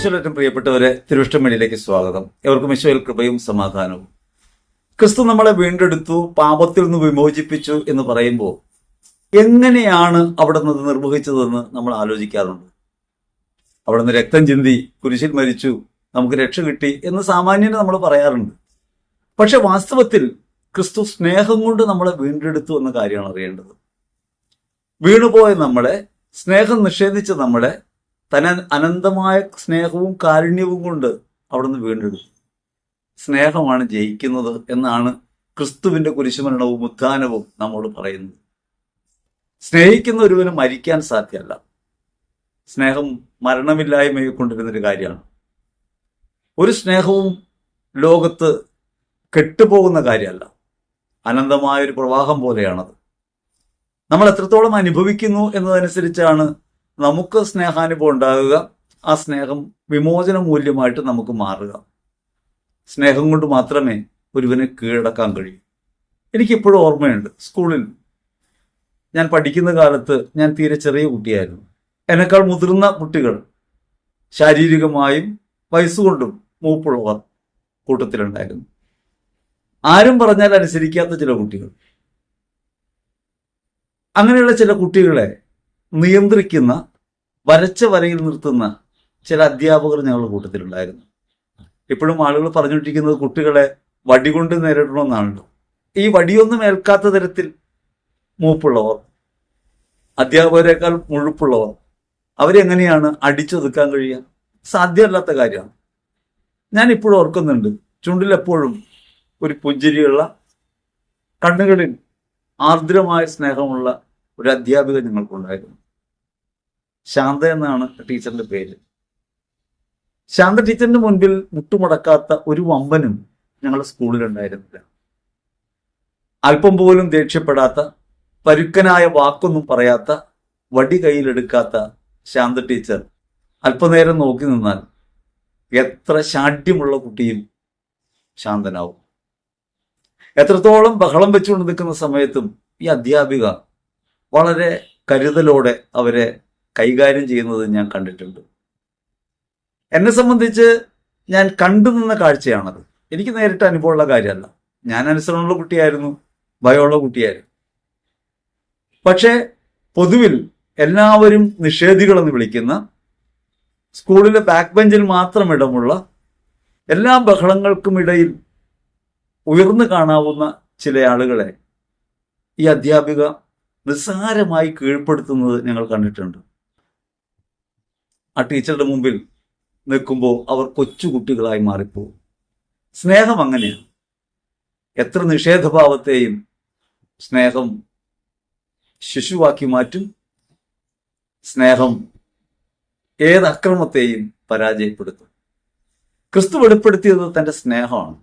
ഈശോയിലേറ്റവും പ്രിയപ്പെട്ടവരെ, തിരുവിഷ്ടമേടിയിലേക്ക് സ്വാഗതം. എവർക്കും ഈശോയിൽ കൃപയും സമാധാനവും. ക്രിസ്തു നമ്മളെ വീണ്ടെടുത്തു, പാപത്തിൽ നിന്ന് വിമോചിപ്പിച്ചു എന്ന് പറയുമ്പോൾ എങ്ങനെയാണ് അവിടെ നിന്ന് നിർവഹിച്ചതെന്ന് നമ്മൾ ആലോചിക്കാറുണ്ട്. അവിടെ നിന്ന് രക്തം ചിന്തി, കുരിശിൽ മരിച്ചു, നമുക്ക് രക്ഷ കിട്ടി എന്ന് സാമാന്യന് നമ്മൾ പറയാറുണ്ട്. പക്ഷെ വാസ്തവത്തിൽ ക്രിസ്തു സ്നേഹം കൊണ്ട് നമ്മളെ വീണ്ടെടുത്തു എന്ന കാര്യമാണ് അറിയേണ്ടത്. വീണുപോയ നമ്മളെ, സ്നേഹം നിഷേധിച്ച നമ്മളെ അനന്തമായ സ്നേഹവും കാരുണ്യവും കൊണ്ട് അവിടുന്ന് വീണ്ടെടുത്തു. സ്നേഹമാണ് ജയിക്കുന്നത് എന്നാണ് ക്രിസ്തുവിന്റെ കുരിശുമരണവും ഉത്ഥാനവും നമ്മോട് പറയുന്നത്. സ്നേഹിക്കുന്ന ഒരുവന് മരിക്കാൻ സാധ്യമല്ല. സ്നേഹം മരണമില്ലായ്മയെ കൊണ്ടിരുന്നൊരു കാര്യമാണ്. ഒരു സ്നേഹവും ലോകത്ത് കെട്ടുപോകുന്ന കാര്യമല്ല. അനന്തമായൊരു പ്രവാഹം പോലെയാണത്. നമ്മൾ എത്രത്തോളം അനുഭവിക്കുന്നു എന്നതനുസരിച്ചാണ് നമുക്ക് സ്നേഹാനുഭവം ഉണ്ടാകുക. ആ സ്നേഹം വിമോചന മൂല്യമായിട്ട് നമുക്ക് മാറുക. സ്നേഹം കൊണ്ട് മാത്രമേ ഒരുവനെ കീഴടക്കാൻ കഴിയൂ. എനിക്കിപ്പോഴും ഓർമ്മയുണ്ട്, സ്കൂളിൽ ഞാൻ പഠിക്കുന്ന കാലത്ത് ഞാൻ തീരെ ചെറിയ കുട്ടിയായിരുന്നു. എന്നെക്കാൾ മുതിർന്ന കുട്ടികൾ, ശാരീരികമായും വയസ്സുകൊണ്ടും മൂപ്പുള്ളവർ കൂട്ടത്തിലുണ്ടായിരുന്നു. ആരും പറഞ്ഞാൽ അനുസരിക്കാത്ത ചില കുട്ടികൾ. അങ്ങനെയുള്ള ചില കുട്ടികളെ നിയന്ത്രിക്കുന്ന, വരച്ച വരയിൽ നിർത്തുന്ന ചില അധ്യാപകർ ഞങ്ങളുടെ കൂട്ടത്തിലുണ്ടായിരുന്നു. ഇപ്പോഴും ആളുകൾ പറഞ്ഞുകൊണ്ടിരിക്കുന്നത് കുട്ടികളെ വടികൊണ്ട് നേരിടണമെന്നാണല്ലോ. ഈ വടിയൊന്നും ഏൽക്കാത്ത തരത്തിൽ മൂപ്പുള്ളവർ, അധ്യാപകരെക്കാൾ മുഴുപ്പുള്ളവർ, അവരെങ്ങനെയാണ് അടിച്ചൊതുക്കാൻ കഴിയുക? സാധ്യമല്ലാത്ത കാര്യമാണ്. ഞാൻ ഇപ്പോഴും ഓർക്കുന്നുണ്ട്, ചുണ്ടിലെപ്പോഴും ഒരു പുഞ്ചിരിയുള്ള, കണ്ണുകളിൽ ആർദ്രമായ സ്നേഹമുള്ള ഒരു അധ്യാപിക ഞങ്ങൾക്കുണ്ടായിരുന്നു. ശാന്ത എന്നാണ് ടീച്ചറിന്റെ പേര്. ശാന്ത ടീച്ചറിന്റെ മുൻപിൽ മുട്ടുമുടക്കാത്ത ഒരു വമ്പനും ഞങ്ങളുടെ സ്കൂളിലുണ്ടായിരുന്നില്ല. അല്പം പോലും ദേഷ്യപ്പെടാത്ത, പരുക്കനായ വാക്കൊന്നും പറയാത്ത, വടി കയ്യിലെടുക്കാത്ത ശാന്ത ടീച്ചർ അല്പനേരം നോക്കി നിന്നാൽ എത്ര ശാഠ്യമുള്ള കുട്ടിയും ശാന്തനാവും. എത്രത്തോളം ബഹളം വെച്ചുകൊണ്ട് നിൽക്കുന്ന സമയത്തും ഈ അധ്യാപിക വളരെ കരുതലോടെ അവരെ കൈകാര്യം ചെയ്യുന്നത് ഞാൻ കണ്ടിട്ടുണ്ട്. എന്നെ സംബന്ധിച്ച് ഞാൻ കണ്ടു നിന്ന കാഴ്ചയാണത്. എനിക്ക് നേരിട്ട് അനുഭവമുള്ള കാര്യമല്ല. ഞാൻ അനുസരണമുള്ള കുട്ടിയായിരുന്നു, ഭയമുള്ള കുട്ടിയായിരുന്നു. പക്ഷേ പൊതുവിൽ എല്ലാവരും നിഷേധികളെന്ന് വിളിക്കുന്ന, സ്കൂളിലെ ബാക്ക് ബെഞ്ചിൽ മാത്രം ഇടമുള്ള, എല്ലാ ബഹളങ്ങൾക്കും ഇടയിൽ ഉയർന്നു കാണാവുന്ന ചില ആളുകളെ ഈ അധ്യാപിക നിസ്സാരമായി കീഴ്പ്പെടുത്തുന്നത് ഞങ്ങൾ കണ്ടിട്ടുണ്ട്. ആ ടീച്ചറുടെ മുമ്പിൽ നിൽക്കുമ്പോൾ അവർ കൊച്ചുകുട്ടികളായി മാറിപ്പോകും. സ്നേഹം അങ്ങനെയാണ്. എത്ര നിഷേധഭാവത്തെയും സ്നേഹം ശിശുവാക്കി മാറ്റും. സ്നേഹം ഏത് അക്രമത്തെയും പരാജയപ്പെടുത്തും. ക്രിസ്തു വെളിപ്പെടുത്തിയത് തന്റെ സ്നേഹമാണ്.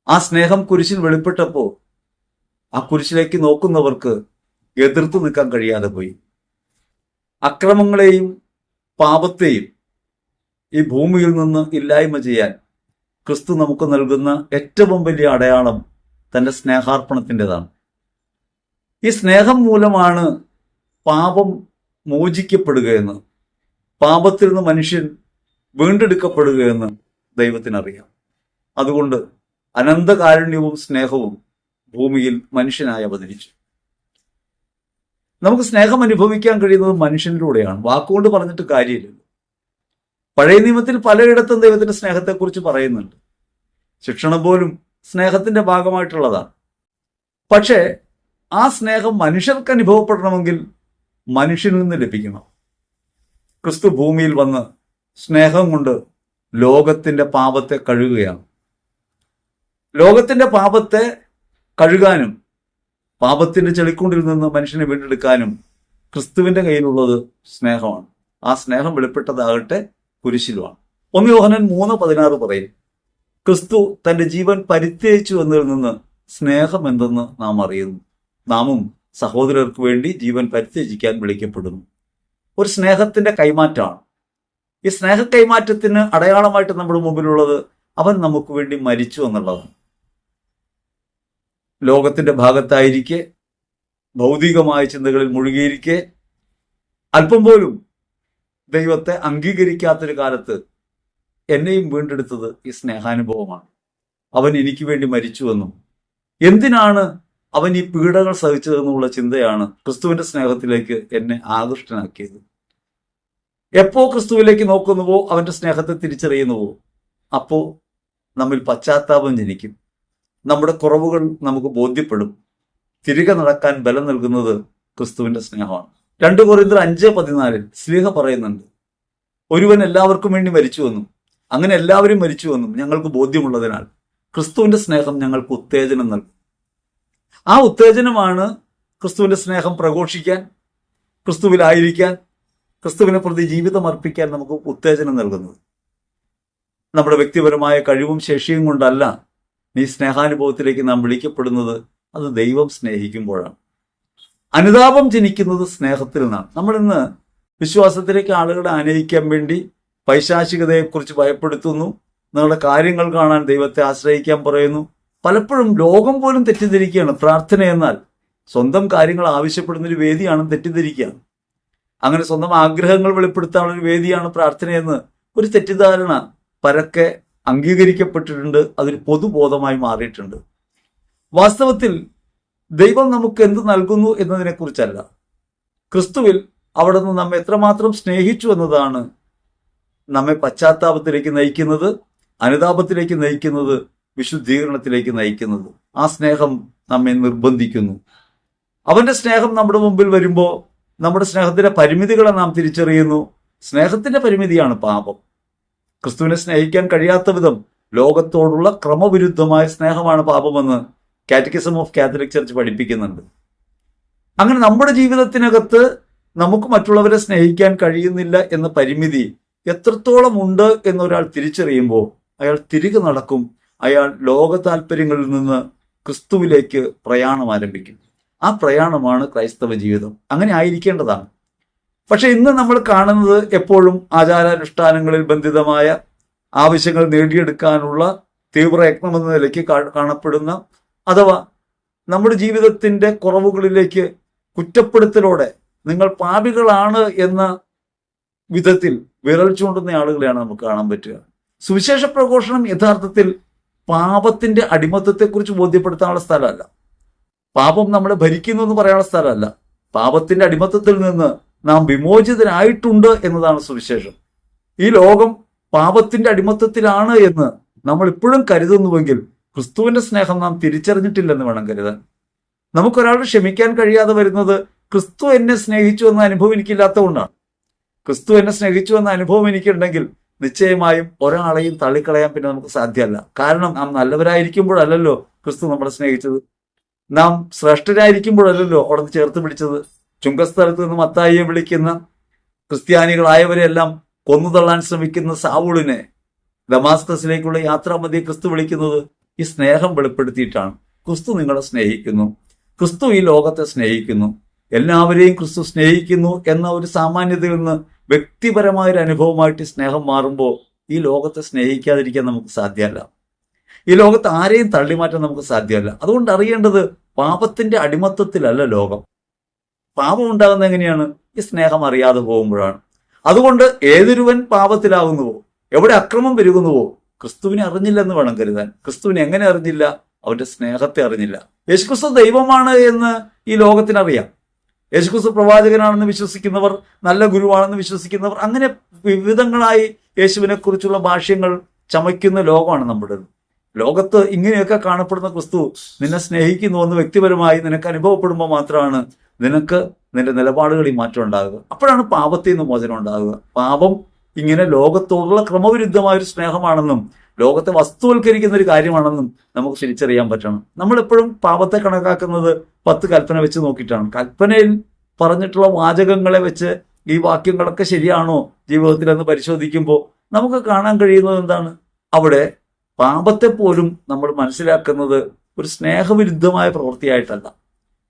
ആ സ്നേഹം കുരിശിൽ വെളിപ്പെട്ടപ്പോൾ ആ കുരിശിലേക്ക് നോക്കുന്നവർക്ക് എതിർത്ത് നിൽക്കാൻ കഴിയാതെ പോയി. അക്രമങ്ങളെയും പാപത്തെയും ഈ ഭൂമിയിൽ നിന്ന് ഇല്ലായ്മ ചെയ്യാൻ ക്രിസ്തു നമുക്ക് നൽകുന്ന ഏറ്റവും വലിയ അടയാളം തന്റെ സ്നേഹാർപ്പണത്തിൻ്റെതാണ്. ഈ സ്നേഹം മൂലമാണ് പാപം മോചിക്കപ്പെടുകയെന്ന്, പാപത്തിൽ നിന്ന് മനുഷ്യൻ വീണ്ടെടുക്കപ്പെടുകയെന്ന് ദൈവത്തിനറിയാം. അതുകൊണ്ട് അനന്തകാരുണ്യവും സ്നേഹവും ഭൂമിയിൽ മനുഷ്യനായി അവതരിച്ചു. നമുക്ക് സ്നേഹം അനുഭവിക്കാൻ കഴിയുന്നത് മനുഷ്യനിലൂടെയാണ്. വാക്കുകൊണ്ട് പറഞ്ഞിട്ട് കാര്യമില്ല. പഴയ നിയമത്തിൽ പലയിടത്തും ദൈവത്തിന്റെ സ്നേഹത്തെക്കുറിച്ച് പറയുന്നുണ്ട്. ശിക്ഷണം പോലും സ്നേഹത്തിന്റെ ഭാഗമായിട്ടുള്ളതാണ്. പക്ഷേ ആ സ്നേഹം മനുഷ്യർക്ക് അനുഭവപ്പെടണമെങ്കിൽ മനുഷ്യനിൽ നിന്ന് ലഭിക്കണം. ക്രിസ്തു ഭൂമിയിൽ വന്ന് സ്നേഹം കൊണ്ട് ലോകത്തിന്റെ പാപത്തെ കഴുകുകയാണ്. ലോകത്തിന്റെ പാപത്തെ കഴുകാനും പാപത്തിന്റെ ചെളിക്കുണ്ടിൽ നിന്ന് മനുഷ്യനെ വീണ്ടെടുക്കാനും ക്രിസ്തുവിന്റെ കയ്യിലുള്ളത് സ്നേഹമാണ്. ആ സ്നേഹം വെളിപ്പെട്ടതാകട്ടെ കുരിശിലുമാണ്. 1 യോഹന്നാൻ 3:16 പറയും, ക്രിസ്തു തന്റെ ജീവൻ പരിത്യജിച്ചു എന്നതിൽ നിന്ന് സ്നേഹം എന്തെന്ന് നാം അറിയുന്നു. നാമും സഹോദരർക്ക് വേണ്ടി ജീവൻ പരിത്യജിക്കാൻ വിളിക്കപ്പെടുന്നു. ഒരു സ്നേഹത്തിന്റെ കൈമാറ്റമാണ്. ഈ സ്നേഹ കൈമാറ്റത്തിന് അടയാളമായിട്ട് നമ്മുടെ മുമ്പിലുള്ളത് അവൻ നമുക്ക് വേണ്ടി മരിച്ചു എന്നുള്ളതാണ്. ലോകത്തിന്റെ ഭാഗത്തായിരിക്കെ, ഭൗതികമായ ചിന്തകളിൽ മുഴുകിയിരിക്കെ, അല്പം പോലും ദൈവത്തെ അംഗീകരിക്കാത്തൊരു കാലത്ത് എന്നെയും വീണ്ടെടുത്തത് ഈ സ്നേഹാനുഭവമാണ്. അവൻ എനിക്ക് വേണ്ടി മരിച്ചുവെന്നും എന്തിനാണ് അവൻ ഈ പീഡകൾ സഹിച്ചതെന്നുള്ള ചിന്തയാണ് ക്രിസ്തുവിന്റെ സ്നേഹത്തിലേക്ക് എന്നെ ആകൃഷ്ടനാക്കിയത്. എപ്പോ ക്രിസ്തുവിലേക്ക് നോക്കുന്നുവോ, അവന്റെ സ്നേഹത്തെ തിരിച്ചറിയുന്നുവോ, അപ്പോ നമ്മിൽ പശ്ചാത്താപം ജനിക്കും. നമ്മുടെ കുറവുകൾ നമുക്ക് ബോധ്യപ്പെടും. തിരികെ നടക്കാൻ ബലം നൽകുന്നത് ക്രിസ്തുവിന്റെ സ്നേഹമാണ്. 2 കൊരിന്ത്യർ 5:14 ശ്ലീഹ പറയുന്നുണ്ട്, ഒരുവൻ എല്ലാവർക്കും വേണ്ടി മരിച്ചുവെന്നും അങ്ങനെ എല്ലാവരും മരിച്ചുവെന്നും ഞങ്ങൾക്ക് ബോധ്യമുള്ളതിനാൽ ക്രിസ്തുവിന്റെ സ്നേഹം ഞങ്ങൾക്ക് ഉത്തേജനം നൽകും. ആ ഉത്തേജനമാണ് ക്രിസ്തുവിന്റെ സ്നേഹം പ്രഘോഷിക്കാൻ, ക്രിസ്തുവിലായിരിക്കാൻ, ക്രിസ്തുവിനെ പ്രതി ജീവിതം അർപ്പിക്കാൻ നമുക്ക് ഉത്തേജനം നൽകുന്നത്. നമ്മുടെ വ്യക്തിപരമായ കഴിവും ശേഷിയും കൊണ്ടല്ല ഈ സ്നേഹാനുഭവത്തിലേക്ക് നാം വിളിക്കപ്പെടുന്നത്. അത് ദൈവം സ്നേഹിക്കുമ്പോഴാണ്. അനുതാപം ജനിക്കുന്നത് സ്നേഹത്തിൽ നിന്നാണ്. നമ്മളിന്ന് വിശ്വാസത്തിലേക്ക് ആളുകളെ ആനയിക്കാൻ വേണ്ടി പൈശാചികതയെക്കുറിച്ച് ഭയപ്പെടുത്തുന്നു, നിങ്ങളുടെ കാര്യങ്ങൾ കാണാൻ ദൈവത്തെ ആശ്രയിക്കാൻ പറയുന്നു. പലപ്പോഴും ലോകം പോലും തെറ്റിദ്ധരിക്കുകയാണ് പ്രാർത്ഥന എന്നാൽ സ്വന്തം കാര്യങ്ങൾ ആവശ്യപ്പെടുന്നൊരു വേദിയാണെന്ന് തെറ്റിദ്ധരിക്കുകയാണ്. അങ്ങനെ സ്വന്തം ആഗ്രഹങ്ങൾ വെളിപ്പെടുത്താനുള്ളൊരു വേദിയാണ് പ്രാർത്ഥനയെന്ന് ഒരു തെറ്റിദ്ധാരണ പരക്കെ അംഗീകരിക്കപ്പെട്ടിട്ടുണ്ട്. അതൊരു പൊതുബോധമായി മാറിയിട്ടുണ്ട്. വാസ്തവത്തിൽ ദൈവം നമുക്ക് എന്ത് നൽകുന്നു എന്നതിനെക്കുറിച്ചല്ല, ക്രിസ്തുവിൽ അവിടെ നിന്ന് നമ്മെ എത്രമാത്രം സ്നേഹിച്ചു എന്നതാണ് നമ്മെ പശ്ചാത്താപത്തിലേക്ക് നയിക്കുന്നത്, അനുതാപത്തിലേക്ക് നയിക്കുന്നത്, വിശുദ്ധീകരണത്തിലേക്ക് നയിക്കുന്നത്. ആ സ്നേഹം നമ്മെ നിർബന്ധിക്കുന്നു. അവന്റെ സ്നേഹം നമ്മുടെ മുമ്പിൽ വരുമ്പോൾ നമ്മുടെ സ്നേഹത്തിന്റെ പരിമിതികളെ നാം തിരിച്ചറിയുന്നു. സ്നേഹത്തിന്റെ പരിമിതിയാണ് പാപം. ക്രിസ്തുവിനെ സ്നേഹിക്കാൻ കഴിയാത്ത വിധം ലോകത്തോടുള്ള ക്രമവിരുദ്ധമായ സ്നേഹമാണ് പാപമെന്ന് കാറ്റക്കിസം ഓഫ് കാത്തലിക് ചർച്ച് പഠിപ്പിക്കുന്നുണ്ട്. അങ്ങനെ നമ്മുടെ ജീവിതത്തിനകത്ത് നമുക്ക് മറ്റുള്ളവരെ സ്നേഹിക്കാൻ കഴിയുന്നില്ല എന്ന പരിമിതി എത്രത്തോളം ഉണ്ട് എന്നൊരാൾ തിരിച്ചറിയുമ്പോൾ അയാൾ തിരികെ നടക്കും. അയാൾ ലോക താല്പര്യങ്ങളിൽ നിന്ന് ക്രിസ്തുവിലേക്ക് പ്രയാണം ആരംഭിക്കും. ആ പ്രയാണമാണ് ക്രൈസ്തവ ജീവിതം. അങ്ങനെ ആയിരിക്കേണ്ടതാണ്. പക്ഷെ ഇന്ന് നമ്മൾ കാണുന്നത് എപ്പോഴും ആചാരാനുഷ്ഠാനങ്ങളിൽ ബന്ധിതമായ ആവശ്യങ്ങൾ നേടിയെടുക്കാനുള്ള തീവ്രയത്നമെന്ന നിലയ്ക്ക് കാണപ്പെടുന്ന, അഥവാ നമ്മുടെ ജീവിതത്തിന്റെ കുറവുകളിലേക്ക് കുറ്റപ്പെടുത്തലോടെ നിങ്ങൾ പാപികളാണ് എന്ന വിധത്തിൽ വിരൽ ചൂണ്ടുന്ന ആളുകളെയാണ് നമുക്ക് കാണാൻ പറ്റുക. സുവിശേഷ പ്രഘോഷണം യഥാർത്ഥത്തിൽ പാപത്തിന്റെ അടിമത്തത്തെക്കുറിച്ച് ബോധ്യപ്പെടുത്താനുള്ള സ്ഥലമല്ല. പാപം നമ്മളെ ഭരിക്കുന്നു എന്ന് പറയാനുള്ള സ്ഥലമല്ല. പാപത്തിന്റെ അടിമത്തത്തിൽ നിന്ന് നാം വിമോചിതരായിട്ടുണ്ട് എന്നതാണ് സുവിശേഷം. ഈ ലോകം പാപത്തിന്റെ അടിമത്തത്തിലാണ് എന്ന് നമ്മൾ ഇപ്പോഴും കരുതുന്നുവെങ്കിൽ ക്രിസ്തുവിന്റെ സ്നേഹം നാം തിരിച്ചറിഞ്ഞിട്ടില്ലെന്ന് വേണം കരുതാൻ. നമുക്കൊരാൾ ക്ഷമിക്കാൻ കഴിയാതെ വരുന്നത് ക്രിസ്തു എന്നെ സ്നേഹിച്ചു എന്ന അനുഭവം എനിക്കില്ലാത്തതുകൊണ്ടാണ്. ക്രിസ്തു എന്നെ സ്നേഹിച്ചു എന്ന അനുഭവം എനിക്കുണ്ടെങ്കിൽ നിശ്ചയമായും ഒരാളെയും തള്ളിക്കളയാൻ പിന്നെ നമുക്ക് സാധ്യമല്ല. കാരണം നാം നല്ലവരായിരിക്കുമ്പോഴല്ലല്ലോ ക്രിസ്തു നമ്മളെ സ്നേഹിച്ചത്. നാം ശ്രേഷ്ഠരായിരിക്കുമ്പോഴല്ലല്ലോ അവിടെ നിന്ന് ചേർത്ത് പിടിച്ചത്. ചുങ്കസ്ഥലത്ത് നിന്ന് മത്തായിയെ വിളിക്കുന്ന ക്രിസ്ത്യാനികളായവരെല്ലാം കൊന്നുതള്ളാൻ ശ്രമിക്കുന്ന സാവൂളിനെ ദമാസ്കസിലേക്കുള്ള യാത്രാമധ്യേ ക്രിസ്തു വിളിക്കുന്നത് ഈ സ്നേഹം വെളിപ്പെടുത്തിയിട്ടാണ്. ക്രിസ്തു നിങ്ങളെ സ്നേഹിക്കുന്നു, ക്രിസ്തു ഈ ലോകത്തെ സ്നേഹിക്കുന്നു, എല്ലാവരെയും ക്രിസ്തു സ്നേഹിക്കുന്നു എന്ന ഒരു സാമാന്യതയിൽ നിന്ന് വ്യക്തിപരമായൊരു അനുഭവമായിട്ട് സ്നേഹം മാറുമ്പോൾ ഈ ലോകത്തെ സ്നേഹിക്കാതിരിക്കാൻ നമുക്ക് സാധ്യമല്ല. ഈ ലോകത്ത് ആരെയും തള്ളിമാറ്റാൻ നമുക്ക് സാധ്യമല്ല. അതുകൊണ്ട് അറിയേണ്ടത് പാപത്തിന്റെ അടിമത്തത്തിലല്ല ലോകം. പാപം ഉണ്ടാകുന്നത് എങ്ങനെയാണ്? ഈ സ്നേഹം അറിയാതെ പോകുമ്പോഴാണ്. അതുകൊണ്ട് ഏതൊരുവൻ പാപത്തിലാകുന്നുവോ, എവിടെ അക്രമം പെരുകുന്നുവോ, ക്രിസ്തുവിനെ അറിഞ്ഞില്ലെന്ന് വേണം കരുതാൻ. ക്രിസ്തുവിനെ എങ്ങനെ അറിഞ്ഞില്ല? അവന്റെ സ്നേഹത്തെ അറിഞ്ഞില്ല. യേശുക്രിസ്തു ദൈവമാണ് എന്ന് ഈ ലോകത്തിനറിയാം. യേശുക്രിസ്തു പ്രവാചകനാണെന്ന് വിശ്വസിക്കുന്നവർ, നല്ല ഗുരുവാണെന്ന് വിശ്വസിക്കുന്നവർ, അങ്ങനെ വിവിധങ്ങളായി യേശുവിനെ കുറിച്ചുള്ള ഭാഷ്യങ്ങൾ ചമയ്ക്കുന്ന ലോകമാണ് നമ്മുടേത്. ലോകത്ത് ഇങ്ങനെയൊക്കെ കാണപ്പെടുന്ന ക്രിസ്തു നിന്നെ സ്നേഹിക്കുന്നുവെന്ന് വ്യക്തിപരമായി നിനക്ക് അനുഭവപ്പെടുമ്പോൾ മാത്രമാണ് നിനക്ക് നിന്റെ നിലപാടുകളിൽ മാറ്റം ഉണ്ടാകുക. അപ്പോഴാണ് പാപത്തിൽ നിന്ന് മോചനം ഉണ്ടാകുക. പാപം ഇങ്ങനെ ലോകത്തോടുള്ള ക്രമവിരുദ്ധമായൊരു സ്നേഹമാണെന്നും ലോകത്തെ വസ്തുവൽക്കരിക്കുന്ന ഒരു കാര്യമാണെന്നും നമുക്ക് തിരിച്ചറിയാൻ പറ്റണം. നമ്മളെപ്പോഴും പാപത്തെ കണക്കാക്കുന്നത് 10 കൽപ്പന വെച്ച് നോക്കിയിട്ടാണ്. കൽപ്പനയിൽ പറഞ്ഞിട്ടുള്ള വാചകങ്ങളെ വെച്ച് ഈ വാക്യങ്ങളൊക്കെ ശരിയാണോ ജീവിതത്തിലെന്ന് പരിശോധിക്കുമ്പോൾ നമുക്ക് കാണാൻ കഴിയുന്നത് എന്താണ്? അവിടെ പാപത്തെ പോലും നമ്മൾ മനസ്സിലാക്കുന്നത് ഒരു സ്നേഹവിരുദ്ധമായ പ്രവൃത്തിയായിട്ടല്ല.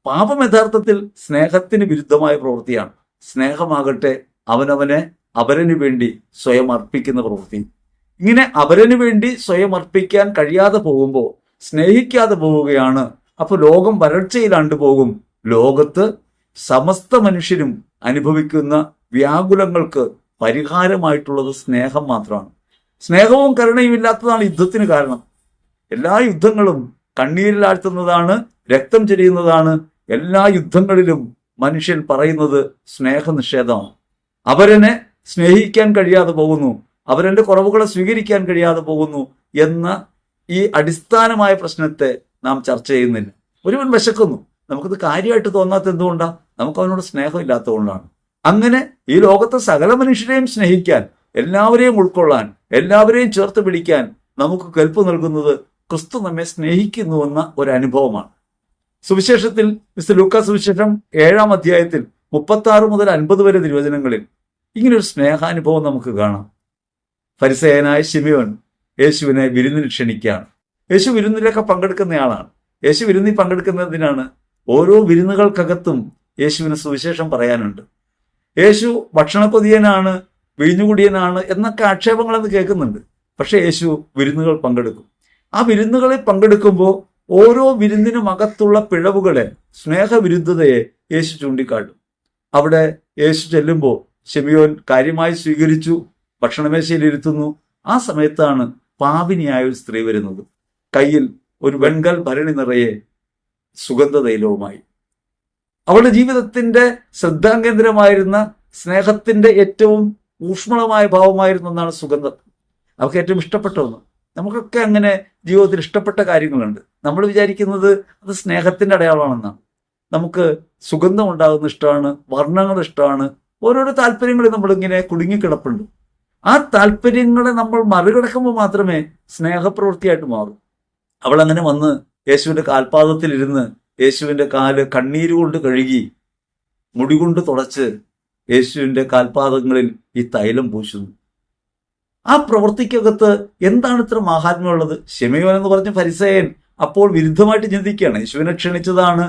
പാപം യഥാർത്ഥത്തിൽ സ്നേഹത്തിന് വിരുദ്ധമായ പ്രവൃത്തിയാണ്. സ്നേഹമാകട്ടെ അവരന് വേണ്ടി സ്വയം അർപ്പിക്കുന്ന പ്രവൃത്തി. ഇങ്ങനെ അവരന് വേണ്ടി സ്വയം അർപ്പിക്കാൻ കഴിയാതെ പോകുമ്പോൾ സ്നേഹിക്കാതെ പോവുകയാണ്. അപ്പോൾ ലോകം വരൾച്ചയിലാണ്ട് പോകും. ലോകത്ത് സമസ്ത മനുഷ്യരും അനുഭവിക്കുന്ന വ്യാകുലങ്ങൾക്ക് പരിഹാരമായിട്ടുള്ളത് സ്നേഹം മാത്രമാണ്. സ്നേഹവും കരുണയും ഇല്ലാത്തതാണ് യുദ്ധത്തിന് കാരണം. എല്ലാ യുദ്ധങ്ങളും കണ്ണീരിലാഴ്ത്തുന്നതാണ്, രക്തം ചൊരിയുന്നതാണ്. എല്ലാ യുദ്ധങ്ങളിലും മനുഷ്യൻ പറയുന്നത് സ്നേഹനിഷേധമാണ്. അവരെന്നെ സ്നേഹിക്കാൻ കഴിയാതെ പോകുന്നു, അവരെന്റെ കുറവുകളെ സ്വീകരിക്കാൻ കഴിയാതെ പോകുന്നു എന്ന ഈ അടിസ്ഥാനമായ പ്രശ്നത്തെ നാം ചർച്ച ചെയ്യുന്നില്ല. ഒരുവൻ വിശക്കുന്നു, നമുക്കത് കാര്യമായിട്ട് തോന്നാത്ത എന്തുകൊണ്ടാണ്? നമുക്ക് അവനോട് സ്നേഹമില്ലാത്തതുകൊണ്ടാണ്. അങ്ങനെ ഈ ലോകത്തെ സകല മനുഷ്യരെയും സ്നേഹിക്കാൻ, എല്ലാവരെയും ഉൾക്കൊള്ളാൻ, എല്ലാവരെയും ചേർത്ത് പിടിക്കാൻ നമുക്ക് കൽപ്പ് നൽകുന്നത് ക്രിസ്തു നമ്മെ സ്നേഹിക്കുന്നുവെന്ന ഒരു അനുഭവമാണ്. സുവിശേഷത്തിൽ മിസ്റ്റർ ലൂക്കാ സുവിശേഷം 7-ാം അധ്യായത്തിൽ 36 മുതൽ 50 വരെ തിരുവചനങ്ങളിൽ ഇങ്ങനൊരു സ്നേഹാനുഭവം നമുക്ക് കാണാം. ഫരിസേയനായ ശിമയോൻ യേശുവിനെ വിരുന്നിന് ക്ഷണിക്കുകയാണ്. യേശു വിരുന്നിലൊക്കെ പങ്കെടുക്കുന്നയാളാണ്. യേശു വിരുന്നിൽ പങ്കെടുക്കുന്നതിനാണ്. ഓരോ വിരുന്നുകൾക്കകത്തും യേശുവിന് സുവിശേഷം പറയാനുണ്ട്. യേശു ഭക്ഷണക്കൊതിയനാണ്, വീഞ്ഞുകുടിയനാണ് എന്നൊക്കെ ആക്ഷേപങ്ങളെന്ന് കേൾക്കുന്നുണ്ട്. പക്ഷെ യേശു വിരുന്നുകൾ പങ്കെടുക്കും. ആ വിരുന്നുകളിൽ പങ്കെടുക്കുമ്പോൾ ഓരോ വിരുന്നിനും അകത്തുള്ള പിഴവുകളെ, സ്നേഹവിരുദ്ധതയെ യേശു ചൂണ്ടിക്കാട്ടും. അവിടെ യേശു ചെല്ലുമ്പോൾ ശിമയോൻ കാര്യമായി സ്വീകരിച്ചു, ഭക്ഷണമേശയിൽ ഇരുത്തുന്നു. ആ സമയത്താണ് പാപിനിയായ ഒരു സ്ത്രീ വരുന്നത്. കയ്യിൽ ഒരു വെൺകൽ ഭരണി നിറയെ സുഗന്ധതൈലവുമായി. അവളുടെ ജീവിതത്തിന്റെ ശ്രദ്ധാകേന്ദ്രമായിരുന്ന സ്നേഹത്തിന്റെ ഏറ്റവും ഊഷ്മളമായ ഭാവമായിരുന്ന ഒന്നാണ് സുഗന്ധം. അവർക്ക് ഏറ്റവും ഇഷ്ടപ്പെട്ട ഒന്ന്. നമുക്കൊക്കെ അങ്ങനെ ജീവിതത്തിൽ ഇഷ്ടപ്പെട്ട കാര്യങ്ങളുണ്ട്. നമ്മൾ വിചാരിക്കുന്നത് അത് സ്നേഹത്തിന്റെ അടയാളമാണെന്നാണ്. നമുക്ക് സുഗന്ധം ഉണ്ടാകുന്ന ഇഷ്ടമാണ്, വർണ്ണങ്ങൾ ഇഷ്ടമാണ്, ഓരോരോ താല്പര്യങ്ങളിൽ നമ്മളിങ്ങനെ കുടുങ്ങിക്കിടപ്പുണ്ട്. ആ താല്പര്യങ്ങളെ നമ്മൾ മറികടക്കുമ്പോൾ മാത്രമേ സ്നേഹപ്രവൃത്തിയായിട്ട് മാറൂ. അവൾ അങ്ങനെ വന്ന് യേശുവിന്റെ കാൽപാദത്തിലിരുന്ന് യേശുവിന്റെ കാല് കണ്ണീരുകൊണ്ട് കഴുകി മുടി കൊണ്ട് തുടച്ച് യേശുവിന്റെ കാൽപാദങ്ങളിൽ ഈ തൈലം പൂശുന്നു. ആ പ്രവൃത്തിക്കകത്ത് എന്താണ് ഇത്ര മഹാത്മ്യമുള്ളത്? ശിമയോൻ എന്ന് പറഞ്ഞ ഫരിസേയൻ അപ്പോൾ വിരുദ്ധമായിട്ട് ചിന്തിക്കുകയാണ്. യേശുവിനെ ക്ഷണിച്ചതാണ്,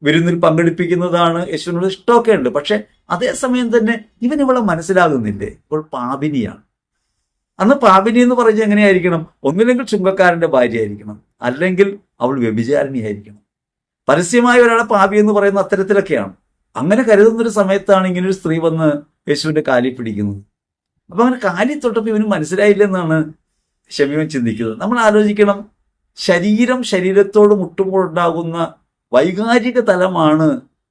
വിരുന്നിൽ പങ്കെടുപ്പിക്കുന്നതാണ്, യേശുവിനോട് ഇഷ്ടമൊക്കെ ഉണ്ട്. പക്ഷെ അതേസമയം തന്നെ ഇവളെ മനസ്സിലാകുന്നില്ലേ? ഇപ്പോൾ പാപിനിയാണ്. അന്ന് പാപിനി എന്ന് പറഞ്ഞാൽ എങ്ങനെയായിരിക്കണം? ഒന്നില്ലെങ്കിൽ ചുങ്കക്കാരന്റെ ഭാര്യ ആയിരിക്കണം, അല്ലെങ്കിൽ അവൾ വ്യഭിചാരിണിയായിരിക്കണം. പരസ്യമായ ഒരാളെ പാപി എന്ന് പറയുന്ന അത്തരത്തിലൊക്കെയാണ്. അങ്ങനെ കരുതുന്നൊരു സമയത്താണ് ഇങ്ങനൊരു സ്ത്രീ വന്ന് യേശുവിന്റെ കാലിൽ പിടിക്കുന്നത്. അപ്പൊ അങ്ങനെ കാലിൽ തൊട്ടപ്പോൾ ഇവന് മനസ്സിലായില്ലെന്നാണ് ശിമയോൻ ചിന്തിക്കുന്നത്. നമ്മൾ ആലോചിക്കണം, ശരീരത്തോട് മുട്ടുമ്പോഴുണ്ടാകുന്ന വൈകാരിക തലമാണ്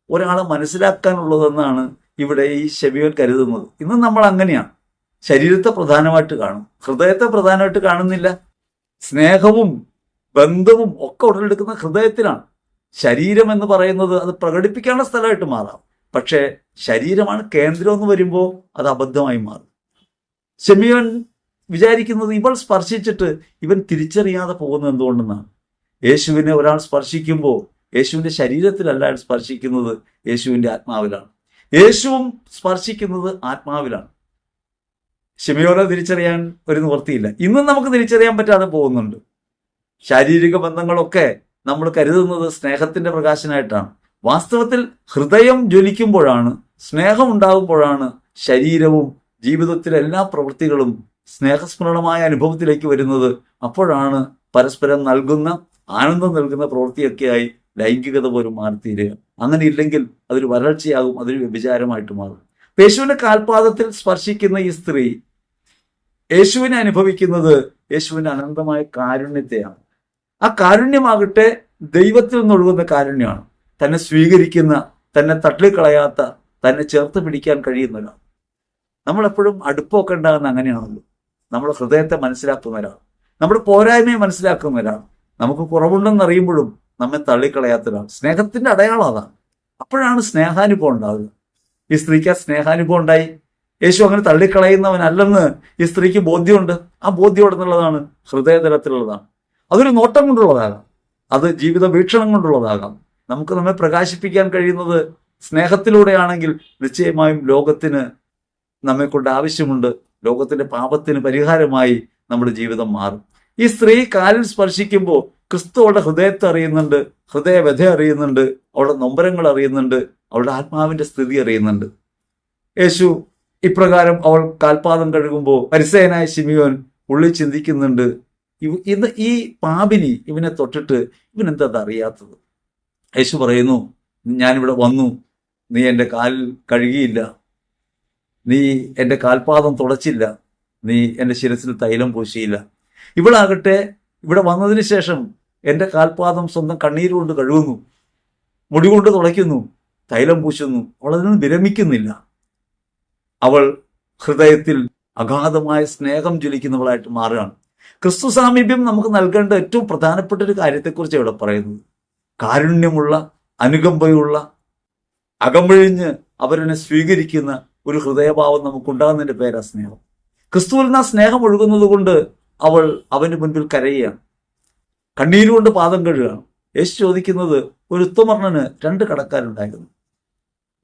ഒരാളെ മനസ്സിലാക്കാനുള്ളതെന്നാണ് ഇവിടെ ഈ ശിമയോൻ കരുതുന്നത്. ഇന്ന് നമ്മൾ അങ്ങനെയാണ്. ശരീരത്തെ പ്രധാനമായിട്ട് കാണും, ഹൃദയത്തെ പ്രധാനമായിട്ട് കാണുന്നില്ല. സ്നേഹവും ബന്ധവും ഒക്കെ ഉടലെടുക്കുന്ന ഹൃദയത്തിലാണ്. ശരീരം എന്ന് പറയുന്നത് അത് പ്രകടിപ്പിക്കാനുള്ള സ്ഥലമായിട്ട് മാറാം. പക്ഷേ ശരീരമാണ് കേന്ദ്രം എന്ന് വരുമ്പോൾ അത് അബദ്ധമായി മാറും. ശിമയോൻ വിചാരിക്കുന്നത് ഇവൾ സ്പർശിച്ചിട്ട് ഇവൻ തിരിച്ചറിയാതെ പോകുന്നത് എന്തുകൊണ്ടെന്നാണ്. യേശുവിനെ ഒരാൾ സ്പർശിക്കുമ്പോൾ യേശുവിന്റെ ശരീരത്തിലല്ല അയാൾ സ്പർശിക്കുന്നത്, യേശുവിന്റെ ആത്മാവിലാണ്. യേശുവും സ്പർശിക്കുന്നത് ആത്മാവിലാണ്. ശിമയോനെ തിരിച്ചറിയാൻ ഒരു നിവൃത്തിയില്ല. ഇന്നും നമുക്ക് തിരിച്ചറിയാൻ പറ്റാതെ പോകുന്നുണ്ട്. ശാരീരിക ബന്ധങ്ങളൊക്കെ നമ്മൾ കരുതുന്നത് സ്നേഹത്തിന്റെ പ്രകാശനായിട്ടാണ്. വാസ്തവത്തിൽ ഹൃദയം ജ്വലിക്കുമ്പോഴാണ്, സ്നേഹം ഉണ്ടാകുമ്പോഴാണ് ശരീരവും ജീവിതത്തിലെ എല്ലാ പ്രവൃത്തികളും സ്നേഹസ്മരണമായ അനുഭവത്തിലേക്ക് വരുന്നത്. അപ്പോഴാണ് പരസ്പരം നൽകുന്ന, ആനന്ദം നൽകുന്ന പ്രവൃത്തിയൊക്കെയായി ലൈംഗികത പോലും മാറിത്തീരുക. അങ്ങനെ ഇല്ലെങ്കിൽ അതൊരു വരൾച്ചയാകും, അതൊരു വ്യഭിചാരമായിട്ട് മാറും. യേശുവിന്റെ കാൽപാദത്തിൽ സ്പർശിക്കുന്ന ഈ സ്ത്രീ യേശുവിനെ അനുഭവിക്കുന്നത് യേശുവിന്റെ അനന്തമായ കാരുണ്യത്തെയാണ്. ആ കാരുണ്യമാകട്ടെ ദൈവത്തിൽ നിന്നൊഴുകുന്ന കാരുണ്യമാണ്. തന്നെ സ്വീകരിക്കുന്ന, തന്നെ തള്ളിക്കളയാത്ത, തന്നെ ചേർത്ത് പിടിക്കാൻ കഴിയുന്നവരാണ്. നമ്മളെപ്പോഴും അടുപ്പമൊക്കെ ഉണ്ടാകുന്ന അങ്ങനെയാണല്ലോ. നമ്മുടെ ഹൃദയത്തെ മനസ്സിലാക്കുന്നവരാണ്, നമ്മുടെ പോരായ്മയെ മനസ്സിലാക്കുന്നവരാണ്. നമുക്ക് കുറവുണ്ടെന്നറിയുമ്പോഴും നമ്മെ തള്ളിക്കളയാത്തവരാണ്. സ്നേഹത്തിന്റെ അടയാളം അതാണ്. അപ്പോഴാണ് സ്നേഹാനുഭവം ഉണ്ടാകുക. ഈ സ്ത്രീക്ക് ആ സ്നേഹാനുഭവം ഉണ്ടായി. യേശു അങ്ങനെ തള്ളിക്കളയുന്നവനല്ലെന്ന് ഈ സ്ത്രീക്ക് ബോധ്യമുണ്ട്. ആ ബോധ്യം എവിടെ നിന്നുള്ളതാണ്? ഹൃദയതലത്തിലുള്ളതാണ്. അതൊരു നോട്ടം കൊണ്ടുള്ളതാകാം, അത് ജീവിത വീക്ഷണം കൊണ്ടുള്ളതാകാം. നമുക്ക് നമ്മെ പ്രകാശിപ്പിക്കാൻ കഴിയുന്നത് സ്നേഹത്തിലൂടെയാണെങ്കിൽ നിശ്ചയമായും ലോകത്തിന് നമ്മെ കൊണ്ട് ആവശ്യമുണ്ട്. ലോകത്തിന്റെ പാപത്തിന് പരിഹാരമായി നമ്മുടെ ജീവിതം മാറും. ഈ സ്ത്രീ കാലിൽ സ്പർശിക്കുമ്പോൾ ക്രിസ്തു അവളുടെ ഹൃദയത്തെ അറിയുന്നുണ്ട്, ഹൃദയവ്യഥ അറിയുന്നുണ്ട്, അവളുടെ നൊമ്പരങ്ങൾ അറിയുന്നുണ്ട്, അവളുടെ ആത്മാവിന്റെ സ്ഥിതി അറിയുന്നുണ്ട്. യേശു ഇപ്രകാരം അവൾ കാൽപാദം കഴുകുമ്പോൾ ഫരിസേയനായ ശിമയോൻ ഉള്ളിൽ ചിന്തിക്കുന്നുണ്ട്, ഇന്ന് ഈ പാപിനി ഇവനെ തൊട്ടിട്ട് ഇവനെന്താ അറിയാത്തത്? യേശു പറയുന്നു, ഞാനിവിടെ വന്നു, നീ എൻ്റെ കാലിൽ കഴുകിയില്ല. നീ എൻ്റെ കാൽപാദം തുടച്ചില്ല, നീ എൻ്റെ ശിരസിൽ തൈലം പൂശിയില്ല. ഇവളാകട്ടെ ഇവിടെ വന്നതിന് ശേഷം എൻ്റെ കാൽപാദം സ്വന്തം കണ്ണീരുകൊണ്ട് കഴുകുന്നു, മുടി കൊണ്ട് തുടയ്ക്കുന്നു, തൈലം പൂശുന്നു. അവൾ അതിനൊന്നും വിരമിക്കുന്നില്ല. അവൾ ഹൃദയത്തിൽ അഗാധമായ സ്നേഹം ജ്വലിക്കുന്നവളായിട്ട് മാറുകയാണ്. ക്രിസ്തു സാമീപ്യം നമുക്ക് നൽകേണ്ട ഏറ്റവും പ്രധാനപ്പെട്ട ഒരു കാര്യത്തെക്കുറിച്ച് ഇവിടെ പറയുന്നത്. കാരുണ്യമുള്ള, അനുകമ്പയുള്ള, അകമഴിഞ്ഞ് അവരെന്നെ സ്വീകരിക്കുന്ന ഒരു ഹൃദയഭാവം നമുക്കുണ്ടാകുന്നതിന്റെ പേരാ സ്നേഹം. ക്രിസ്തുവിൽ നിന്ന് ആ സ്നേഹം ഒഴുകുന്നത് കൊണ്ട് അവൾ അവന് മുൻപിൽ കരയുകയാണ്, കണ്ണീരുകൊണ്ട് പാദം കഴുകുകയാണ്. യേശു ചോദിക്കുന്നത്, ഒരു ഉത്തമർണന് 2 കടക്കാരുണ്ടായിരുന്നു.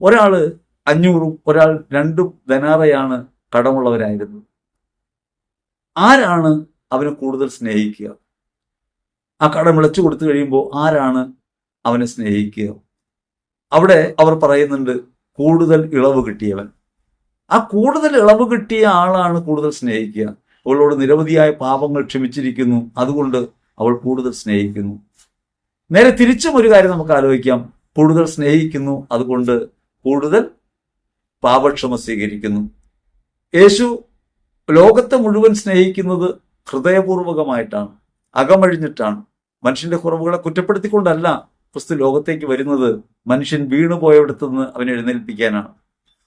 ഒരാൾ 500 ഒരാൾ 2 ധനാറയാണ് കടമുള്ളവരായിരുന്നു. ആരാണ് അവനെ കൂടുതൽ സ്നേഹിക്കുക? ആ കടം വിളച്ചു കൊടുത്തു കഴിയുമ്പോൾ ആരാണ് അവനെ സ്നേഹിക്കുക? അവിടെ അവർ പറയുന്നുണ്ട്, കൂടുതൽ ഇളവ് കിട്ടിയവൻ. ആ കൂടുതൽ ഇളവ് കിട്ടിയ ആളാണ് കൂടുതൽ സ്നേഹിക്കുക. അവളോട് നിരവധിയായ പാപങ്ങൾ ക്ഷമിച്ചിരിക്കുന്നു, അതുകൊണ്ട് അവൾ കൂടുതൽ സ്നേഹിക്കുന്നു. നേരെ തിരിച്ചും ഒരു കാര്യം നമുക്ക് ആലോചിക്കാം. കൂടുതൽ സ്നേഹിക്കുന്നു, അതുകൊണ്ട് കൂടുതൽ പാപക്ഷമ സ്വീകരിക്കുന്നു. യേശു ലോകത്തെ മുഴുവൻ സ്നേഹിക്കുന്നത് ഹൃദയപൂർവകമായിട്ടാണ്, അകമഴിഞ്ഞിട്ടാണ്. മനുഷ്യന്റെ കുറവുകളെ കുറ്റപ്പെടുത്തിക്കൊണ്ടല്ല ക്രിസ്തു ലോകത്തേക്ക് വരുന്നത്. മനുഷ്യൻ വീണു പോയവിടത്തു നിന്ന് അവനെ എഴുന്നേൽപ്പിക്കാനാണ്.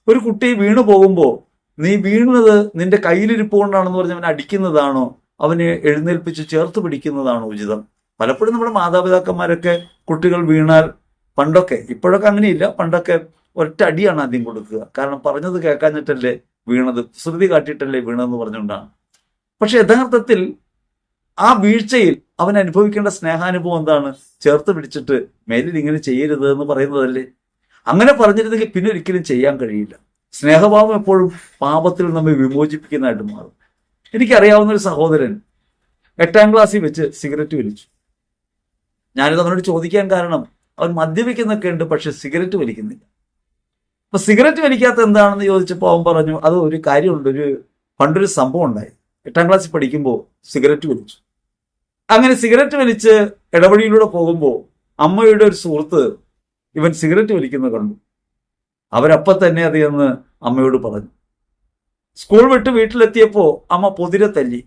ഒരു കുട്ടി വീണു പോകുമ്പോൾ നീ വീണത് നിന്റെ കയ്യിലിരിപ്പ് കൊണ്ടാണെന്ന് പറഞ്ഞ് അവനെ അടിക്കുന്നതാണോ, അവനെ എഴുന്നേൽപ്പിച്ച് ചേർത്ത് പിടിക്കുന്നതാണോ ഉചിതം? പലപ്പോഴും നമ്മുടെ മാതാപിതാക്കന്മാരൊക്കെ കുട്ടികൾ വീണാൽ, പണ്ടൊക്കെ, ഇപ്പോഴൊക്കെ അങ്ങനെയില്ല, പണ്ടൊക്കെ ഒറ്റ അടിയാണ് ആദ്യം കൊടുക്കുക. കാരണം പറഞ്ഞത് കേൾക്കാഞ്ഞിട്ടല്ലേ വീണത്, ശ്രുതി കാട്ടിയിട്ടല്ലേ വീണതെന്ന് പറഞ്ഞുകൊണ്ടാണ്. പക്ഷെ യഥാർത്ഥത്തിൽ ആ വീഴ്ചയിൽ അവൻ അനുഭവിക്കേണ്ട സ്നേഹാനുഭവം എന്താണ്? ചേർത്ത് പിടിച്ചിട്ട് മേലിൽ ഇങ്ങനെ ചെയ്യരുത് എന്ന് പറയുന്നതല്ലേ. അങ്ങനെ പറഞ്ഞിരുന്നെങ്കിൽ പിന്നെ ഒരിക്കലും ചെയ്യാൻ കഴിയില്ല. സ്നേഹഭാവം എപ്പോഴും പാപത്തിൽ നമ്മെ വിമോചിപ്പിക്കുന്നതായിട്ട് മാറും. എനിക്കറിയാവുന്ന ഒരു സഹോദരൻ 8ാം ക്ലാസ്സിൽ വെച്ച് സിഗരറ്റ് വലിച്ചു. ഞാനിത് അവനോട് ചോദിക്കാൻ കാരണം, അവൻ മദ്യപിക്കുന്നൊക്കെ ഉണ്ട്, പക്ഷെ സിഗരറ്റ് വലിക്കുന്നില്ല. അപ്പൊ സിഗരറ്റ് വലിക്കാത്ത എന്താണെന്ന് ചോദിച്ചപ്പോൾ അവൻ പറഞ്ഞു, അത് ഒരു കാര്യമുണ്ട്, പണ്ടൊരു സംഭവം ഉണ്ടായി. 8ാം ക്ലാസ്സിൽ പഠിക്കുമ്പോൾ സിഗരറ്റ് വലിച്ചു. അങ്ങനെ സിഗരറ്റ് വലിച്ച് ഇടവഴിയിലൂടെ പോകുമ്പോൾ അമ്മയുടെ ഒരു സുഹൃത്ത് ഇവൻ സിഗരറ്റ് വലിക്കുന്നത് കണ്ടു. അവരപ്പം തന്നെ അത് എന്ന് അമ്മയോട് പറഞ്ഞു. സ്കൂൾ വിട്ട് വീട്ടിലെത്തിയപ്പോൾ അമ്മ പൊതിരെ തല്ലി.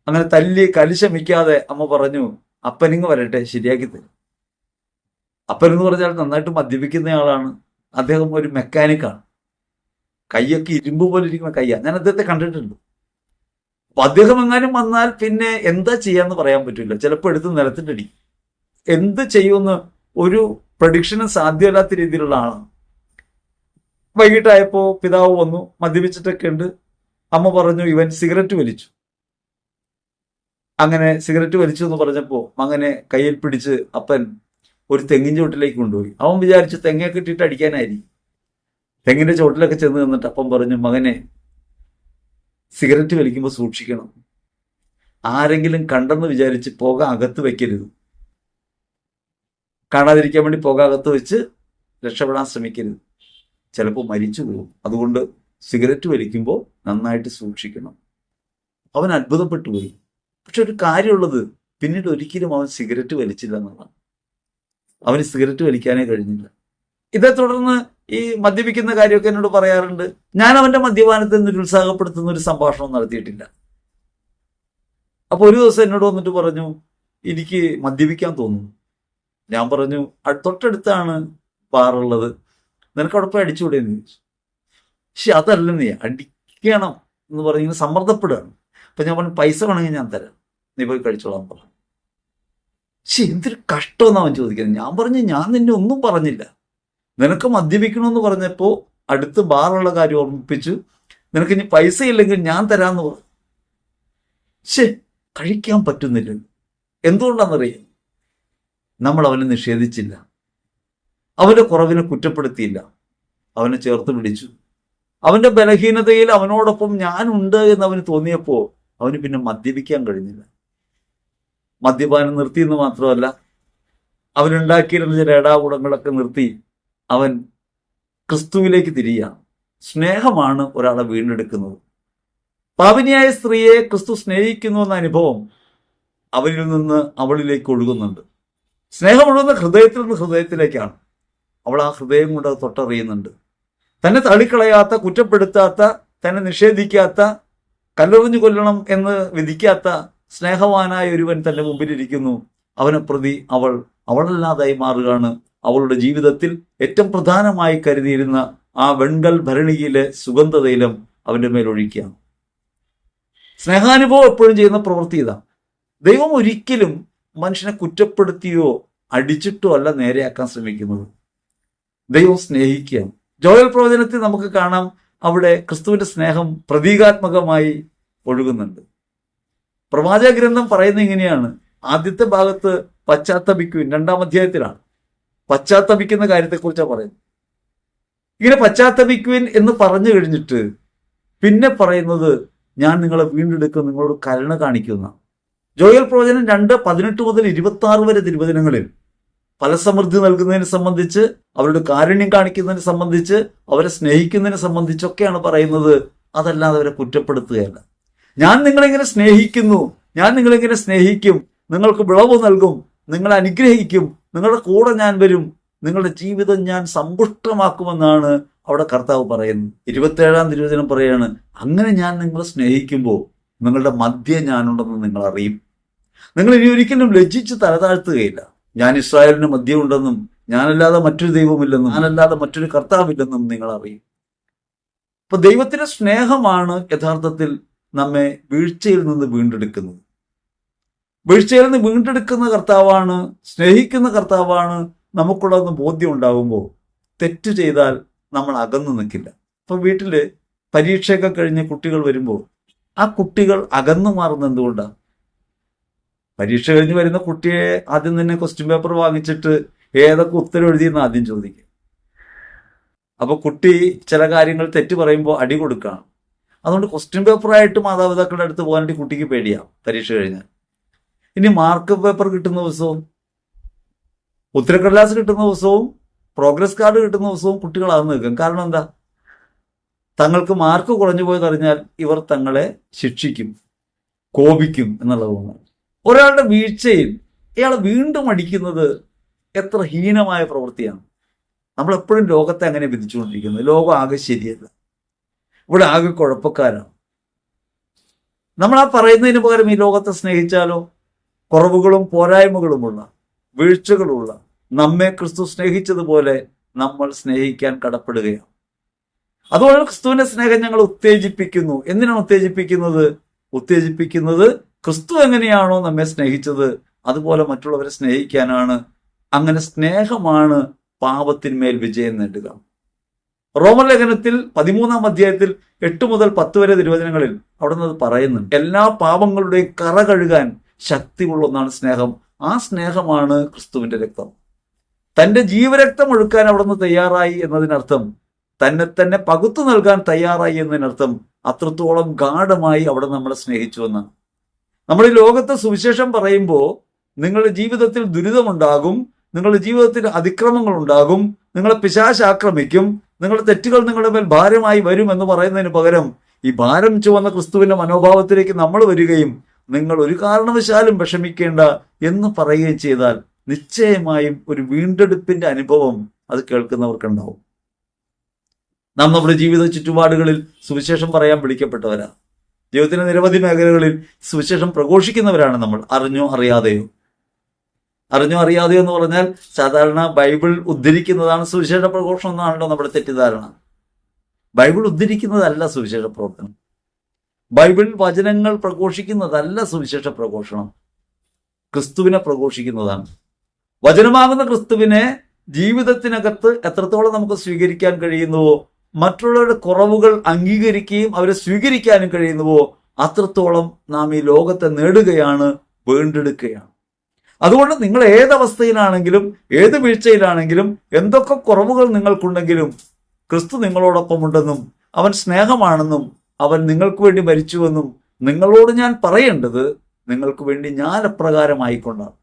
അങ്ങനെ തല്ലി കലിശമിക്കാതെ അമ്മ പറഞ്ഞു, അപ്പനിങ്ങ് വരട്ടെ, ശരിയാക്കി തരും. അപ്പനെന്ന് പറഞ്ഞാൽ നന്നായിട്ട് മദ്യപിക്കുന്നയാളാണ്. അദ്ദേഹം ഒരു മെക്കാനിക്കാണ്. കൈയൊക്കെ ഇരുമ്പ് പോലെ ഇരിക്കുന്ന കയ്യാണ്. ഞാൻ അദ്ദേഹത്തെ കണ്ടിട്ടുണ്ട്. അപ്പൊ അദ്ദേഹം എങ്ങാനും വന്നാൽ പിന്നെ എന്താ ചെയ്യാന്ന് പറയാൻ പറ്റില്ല. ചിലപ്പോൾ എടുത്ത് നിലത്തിട്ടടി. എന്ത് ചെയ്യുമെന്ന് ഒരു പ്രഡിക്ഷനും സാധ്യമല്ലാത്ത രീതിയിലുള്ള ആളാണ്. വൈകിട്ടായപ്പോൾ പിതാവ് വന്നു, മദ്യപിച്ചിട്ടൊക്കെ ഉണ്ട്. അമ്മ പറഞ്ഞു, ഇവൻ സിഗരറ്റ് വലിച്ചു. അങ്ങനെ സിഗരറ്റ് വലിച്ചു എന്ന് പറഞ്ഞപ്പോൾ മകനെ കയ്യിൽ പിടിച്ച് അപ്പൻ ഒരു തെങ്ങിൻ ചോട്ടിലേക്ക് കൊണ്ടുപോയി. അവൻ വിചാരിച്ചു തെങ്ങൊക്കെ ഇട്ടിട്ട് അടിക്കാനായിരിക്കും. തെങ്ങിന്റെ ചോട്ടിലൊക്കെ ചെന്ന് നിന്നിട്ട് അപ്പം പറഞ്ഞു, മകനെ, സിഗരറ്റ് വലിക്കുമ്പോൾ സൂക്ഷിക്കണം. ആരെങ്കിലും കണ്ടെന്ന് വിചാരിച്ച് പുക അകത്ത് വെക്കരുത്. കാണാതിരിക്കാൻ വേണ്ടി പുക അകത്ത് വെച്ച് രക്ഷപ്പെടാൻ ശ്രമിക്കരുത്. ചിലപ്പോൾ മരിച്ചു പോകും. അതുകൊണ്ട് സിഗരറ്റ് വലിക്കുമ്പോൾ നന്നായിട്ട് സൂക്ഷിക്കണം. അവൻ അത്ഭുതപ്പെട്ടു പോയി. പക്ഷെ ഒരു കാര്യമുള്ളത്, പിന്നീട് ഒരിക്കലും അവൻ സിഗരറ്റ് വലിച്ചില്ല എന്നുള്ളതാണ്. അവന് സിഗരറ്റ് വലിക്കാനേ കഴിഞ്ഞില്ല. ഇതേ തുടർന്ന് ഈ മദ്യപിക്കുന്ന കാര്യമൊക്കെ എന്നോട് പറയാറുണ്ട്. ഞാൻ അവന്റെ മദ്യപാനത്തെ നിരുത്സാഹപ്പെടുത്തുന്ന ഒരു സംഭാഷണം നടത്തിയിട്ടില്ല. അപ്പൊ ഒരു ദിവസം എന്നോട് വന്നിട്ട് പറഞ്ഞു, എനിക്ക് മദ്യപിക്കാൻ തോന്നുന്നു. ഞാൻ പറഞ്ഞു, തൊട്ടടുത്താണ് ബാറുള്ളത്, നിനക്ക് അവിടെ പോയി അടിച്ചുകൂടെ എന്ന് ചോദിച്ചു. പക്ഷെ അതല്ല, നീ അടിക്കണം എന്ന് പറഞ്ഞിങ്ങനെ സമ്മർദ്ദപ്പെടുകയാണ്. അപ്പൊ ഞാൻ പറഞ്ഞു, പൈസ വേണമെങ്കിൽ ഞാൻ തരാം, നീ പോയി കഴിച്ചോളാൻ പറഞ്ഞു. പക്ഷെ എന്തൊരു കഷ്ടമെന്ന് അവൻ ചോദിക്കുന്നത്. ഞാൻ പറഞ്ഞു, ഞാൻ നിന്നെ ഒന്നും പറഞ്ഞില്ല. നിനക്ക് മദ്യപിക്കണമെന്ന് പറഞ്ഞപ്പോൾ അടുത്ത് ബാറുള്ള കാര്യം ഓർമ്മിപ്പിച്ചു. നിനക്ക് ഇനി പൈസ ഇല്ലെങ്കിൽ ഞാൻ തരാമെന്ന് പറഞ്ഞു. കഴിക്കാൻ പറ്റുന്നില്ല. എന്തുകൊണ്ടാണെന്നറിയാം? നമ്മൾ അവനെ നിഷേധിച്ചില്ല, അവന്റെ കുറവിനെ കുറ്റപ്പെടുത്തിയില്ല, അവനെ ചേർത്ത് പിടിച്ചു. അവന്റെ ബലഹീനതയിൽ അവനോടൊപ്പം ഞാനുണ്ട് എന്ന് അവന് തോന്നിയപ്പോൾ അവന് പിന്നെ മദ്യപിക്കാൻ കഴിഞ്ഞില്ല. മദ്യപാനം നിർത്തിയെന്ന് മാത്രമല്ല, അവനുണ്ടാക്കിയിരുന്ന ചില ഏടാകൂടങ്ങളൊക്കെ നിർത്തി അവൻ ക്രിസ്തുവിലേക്ക് തിരിയാണ്. സ്നേഹമാണ് ഒരാളെ വീണ്ടെടുക്കുന്നത്. പാപിനിയായ സ്ത്രീയെ ക്രിസ്തു സ്നേഹിക്കുന്നു എന്ന അനുഭവം അവനിൽ നിന്ന് അവളിലേക്ക് ഒഴുകുന്നുണ്ട്. സ്നേഹം ഒഴുകുന്ന ഹൃദയത്തിൽ നിന്ന് ഹൃദയത്തിലേക്കാണ്. അവൾ ആ ഹൃദയം കൊണ്ട് അത് തൊട്ടറിയുന്നുണ്ട്. തന്നെ തള്ളിക്കളയാത്ത, കുറ്റപ്പെടുത്താത്ത, തന്നെ നിഷേധിക്കാത്ത, കല്ലെറിഞ്ഞു കൊല്ലണം എന്ന് വിധിക്കാത്ത സ്നേഹവാനായ ഒരുവൻ തന്റെ മുമ്പിലിരിക്കുന്നു. അവനെ പ്രതി അവളല്ലാതായി മാറുകയാണ്. അവളുടെ ജീവിതത്തിൽ ഏറ്റവും പ്രധാനമായി കരുതിയിരുന്ന ആ വെൺകൽ ഭരണിയിലെ സുഗന്ധതൈലം അവന്റെ മേൽ ഒഴിക്കുക. സ്നേഹാനുഭവം എപ്പോഴും ചെയ്യുന്ന പ്രവൃത്തി ഇതാ. ദൈവം ഒരിക്കലും മനുഷ്യനെ കുറ്റപ്പെടുത്തിയോ അടിച്ചിട്ടോ അല്ല നേരെയാക്കാൻ ശ്രമിക്കുന്നത്. ദൈവം സ്നേഹിക്കുക. ജോയൽ പ്രവചനത്തിൽ നമുക്ക് കാണാം, അവിടെ ക്രിസ്തുവിന്റെ സ്നേഹം പ്രതീകാത്മകമായി ഒഴുകുന്നുണ്ട്. പ്രവാചക ഗ്രന്ഥം പറയുന്നത് ഇങ്ങനെയാണ്. ആദ്യത്തെ ഭാഗത്ത് പശ്ചാത്തപിക്കുവിൻ, 2-ാം അധ്യായത്തിലാണ് പശ്ചാത്തപിക്കുന്ന കാര്യത്തെക്കുറിച്ചാണ് പറയുന്നത്. ഇങ്ങനെ പശ്ചാത്തപിക്കുവിൻ എന്ന് പറഞ്ഞു കഴിഞ്ഞിട്ട് പിന്നെ പറയുന്നത്, ഞാൻ നിങ്ങളെ വീണ്ടെടുക്കും, നിങ്ങളോട് കരുണ കാണിക്കുന്ന. ജോയൽ പ്രവചനം 2:18 മുതൽ 26 വരെ തിരുവചനങ്ങളിൽ ഫലസമൃദ്ധി നൽകുന്നതിനെ സംബന്ധിച്ച്, അവരുടെ കാരുണ്യം കാണിക്കുന്നതിനെ സംബന്ധിച്ച്, അവരെ സ്നേഹിക്കുന്നതിനെ സംബന്ധിച്ചൊക്കെയാണ് പറയുന്നത്. അതല്ലാതെ അവരെ കുറ്റപ്പെടുത്തുകയല്ല. ഞാൻ നിങ്ങളിങ്ങനെ സ്നേഹിക്കുന്നു, ഞാൻ നിങ്ങളിങ്ങനെ സ്നേഹിക്കും, നിങ്ങൾക്ക് വിളവ് നൽകും, നിങ്ങളെ അനുഗ്രഹിക്കും, നിങ്ങളുടെ കൂടെ ഞാൻ വരും, നിങ്ങളുടെ ജീവിതം ഞാൻ സമ്പുഷ്ടമാക്കുമെന്നാണ് അവിടെ കർത്താവ് പറയുന്നത്. 27-ാം തിരുവചനം പറയാണ്, അങ്ങനെ ഞാൻ നിങ്ങളെ സ്നേഹിക്കുമ്പോൾ നിങ്ങളുടെ മധ്യേ ഞാനുണ്ടെന്ന് നിങ്ങൾ അറിയും. നിങ്ങൾ ഇനി ഒരിക്കലും ലജ്ജിച്ച് തലതാഴ്ത്തുകയില്ല. ഞാൻ ഇസ്രായേലിന് മധ്യമുണ്ടെന്നും ഞാനല്ലാതെ മറ്റൊരു ദൈവമില്ലെന്നും ഞാനല്ലാതെ മറ്റൊരു കർത്താവില്ലെന്നും നിങ്ങൾ അറിയും. അപ്പൊ ദൈവത്തിന്റെ സ്നേഹമാണ് യഥാർത്ഥത്തിൽ നമ്മെ വീഴ്ചയിൽ നിന്ന് വീണ്ടെടുക്കുന്നത്. വീഴ്ചയിൽ നിന്ന് വീണ്ടെടുക്കുന്ന കർത്താവാണ്, സ്നേഹിക്കുന്ന കർത്താവാണ് നമുക്കുള്ളതെന്ന് ബോധ്യം ഉണ്ടാകുമ്പോൾ തെറ്റ് ചെയ്താൽ നമ്മൾ അകന്നു നിൽക്കില്ല. ഇപ്പൊ വീട്ടില് പരീക്ഷയൊക്കെ കഴിഞ്ഞ് കുട്ടികൾ വരുമ്പോൾ ആ കുട്ടികൾ അകന്നു മാറുന്നത് എന്തുകൊണ്ടാണ്? പരീക്ഷ കഴിഞ്ഞ് വരുന്ന കുട്ടിയെ ആദ്യം തന്നെ ക്വസ്റ്റ്യൻ പേപ്പർ വാങ്ങിച്ചിട്ട് ഏതൊക്കെ ഉത്തരം എഴുതിയെന്ന് ആദ്യം ചോദിക്കുക. അപ്പൊ കുട്ടി ചില കാര്യങ്ങൾ തെറ്റ് പറയുമ്പോൾ അടി കൊടുക്കുകയാണ്. അതുകൊണ്ട് ക്വസ്റ്റ്യൻ പേപ്പറായിട്ട് മാതാപിതാക്കളുടെ അടുത്ത് പോകാനായിട്ട് കുട്ടിക്ക് പേടിയാവും പരീക്ഷ കഴിഞ്ഞാൽ. ഇനി മാർക്ക് പേപ്പർ കിട്ടുന്ന ദിവസവും, ഉത്തരക്കടലാസ് കിട്ടുന്ന ദിവസവും, പ്രോഗ്രസ് കാർഡ് കിട്ടുന്ന ദിവസവും കുട്ടികൾ അകന്നു നിൽക്കും. കാരണം എന്താ? തങ്ങൾക്ക് മാർക്ക് കുറഞ്ഞു പോയതറിഞ്ഞാൽ ഇവർ തങ്ങളെ ശിക്ഷിക്കും, കോപിക്കും എന്നുള്ളതുകൊണ്ടാണ്. ഒരാളുടെ വീഴ്ചയിൽ ഇയാളെ വീണ്ടും അടിക്കുന്നത് എത്ര ഹീനമായ പ്രവൃത്തിയാണ്. നമ്മളെപ്പോഴും ലോകത്തെ അങ്ങനെ വിധിച്ചുകൊണ്ടിരിക്കുന്നത്. ലോകം ആകെ ശരിയല്ല, ഇവിടെ ആകെ കുഴപ്പക്കാരാണ്. നമ്മൾ ആ പറയുന്നതിന് പകരം ഈ ലോകത്തെ സ്നേഹിച്ചാലോ? കുറവുകളും പോരായ്മകളുമുള്ള, വീഴ്ചകളുള്ള നമ്മെ ക്രിസ്തു സ്നേഹിച്ചതുപോലെ നമ്മൾ സ്നേഹിക്കാൻ കടപ്പെടുകയാണ്. അതുകൊണ്ട് ക്രിസ്തുവിന്റെ സ്നേഹം ഞങ്ങൾ ഉത്തേജിപ്പിക്കുന്നു. എന്തിനാണ് ഉത്തേജിപ്പിക്കുന്നത്? ക്രിസ്തു എങ്ങനെയാണോ നമ്മെ സ്നേഹിച്ചത് അതുപോലെ മറ്റുള്ളവരെ സ്നേഹിക്കാനാണ്. അങ്ങനെ സ്നേഹമാണ് പാപത്തിന്മേൽ വിജയം നേടുക. റോമൻ ലേഖനത്തിൽ 13-ാം അധ്യായത്തിൽ 8 മുതൽ 10 വരെ തിരുവചനങ്ങളിൽ അവിടെ നിന്ന് പറയുന്നുണ്ട്, എല്ലാ പാപങ്ങളുടെയും കറ കഴുകാൻ ശക്തിയുള്ള ഒന്നാണ് സ്നേഹം. ആ സ്നേഹമാണ് ക്രിസ്തുവിന്റെ രക്തം. തന്റെ ജീവരക്തം ഒഴുക്കാൻ അവിടെ നിന്ന് തയ്യാറായി എന്നതിനർത്ഥം തന്നെ പകുത്തു നൽകാൻ തയ്യാറായി എന്നതിനർത്ഥം അത്രത്തോളം ഗാഢമായി അവിടെ നമ്മളെ സ്നേഹിച്ചു എന്നാണ്. നമ്മൾ ഈ ലോകത്തെ സുവിശേഷം പറയുമ്പോൾ നിങ്ങളുടെ ജീവിതത്തിൽ ദുരിതമുണ്ടാകും, നിങ്ങളുടെ ജീവിതത്തിൽ അതിക്രമങ്ങൾ ഉണ്ടാകും, നിങ്ങളെ പിശാച് ആക്രമിക്കും, നിങ്ങളുടെ തെറ്റുകൾ നിങ്ങളുടെ മേൽ ഭാരമായി വരും എന്ന് പറയുന്നതിന് പകരം ഈ ഭാരം ചുവന്ന ക്രിസ്തുവിന്റെ മനോഭാവത്തിലേക്ക് നമ്മൾ വരികയും നിങ്ങൾ ഒരു കാരണവശാലും വിഷമിക്കേണ്ട എന്ന് പറയുകയും ചെയ്താൽ നിശ്ചയമായും ഒരു വീണ്ടെടുപ്പിന്റെ അനുഭവം അത് കേൾക്കുന്നവർക്കുണ്ടാവും. നാം നമ്മുടെ ജീവിത ചുറ്റുപാടുകളിൽ സുവിശേഷം പറയാൻ വിളിക്കപ്പെട്ടവരാ. ജീവിതത്തിന്റെ നിരവധി മേഖലകളിൽ സുവിശേഷം പ്രഘോഷിക്കുന്നവരാണ് നമ്മൾ, അറിഞ്ഞോ അറിയാതെയോ എന്ന് പറഞ്ഞാൽ സാധാരണ ബൈബിൾ ഉദ്ധരിക്കുന്നതാണ് സുവിശേഷ പ്രഘോഷണം എന്നാണല്ലോ നമ്മുടെ തെറ്റിദ്ധാരണ. ബൈബിൾ ഉദ്ധരിക്കുന്നതല്ല സുവിശേഷ പ്രവർത്തനം. ബൈബിൾ വചനങ്ങൾ പ്രഘോഷിക്കുന്നതല്ല സുവിശേഷ പ്രഘോഷണം. ക്രിസ്തുവിനെ പ്രഘോഷിക്കുന്നതാണ്. വചനമാകുന്ന ക്രിസ്തുവിനെ ജീവിതത്തിനകത്ത് എത്രത്തോളം നമുക്ക് സ്വീകരിക്കാൻ കഴിയുന്നുവോ, മറ്റുള്ളവരുടെ കുറവുകൾ അംഗീകരിക്കുകയും അവരെ സ്വീകരിക്കാനും കഴിയുന്നുവോ, അത്രത്തോളം നാം ഈ ലോകത്തെ നേടുകയാണ്, വീണ്ടെടുക്കുകയാണ്. അതുകൊണ്ട് നിങ്ങൾ ഏതവസ്ഥയിലാണെങ്കിലും ഏത് വീഴ്ചയിലാണെങ്കിലും എന്തൊക്കെ കുറവുകൾ നിങ്ങൾക്കുണ്ടെങ്കിലും ക്രിസ്തു നിങ്ങളോടൊപ്പം ഉണ്ടെന്നും അവൻ സ്നേഹമാണെന്നും അവൻ നിങ്ങൾക്ക് വേണ്ടി മരിച്ചുവെന്നും നിങ്ങളോട് ഞാൻ പറയേണ്ടത് നിങ്ങൾക്ക് വേണ്ടി ഞാൻ അപ്രകാരമായിക്കൊണ്ടാണ്.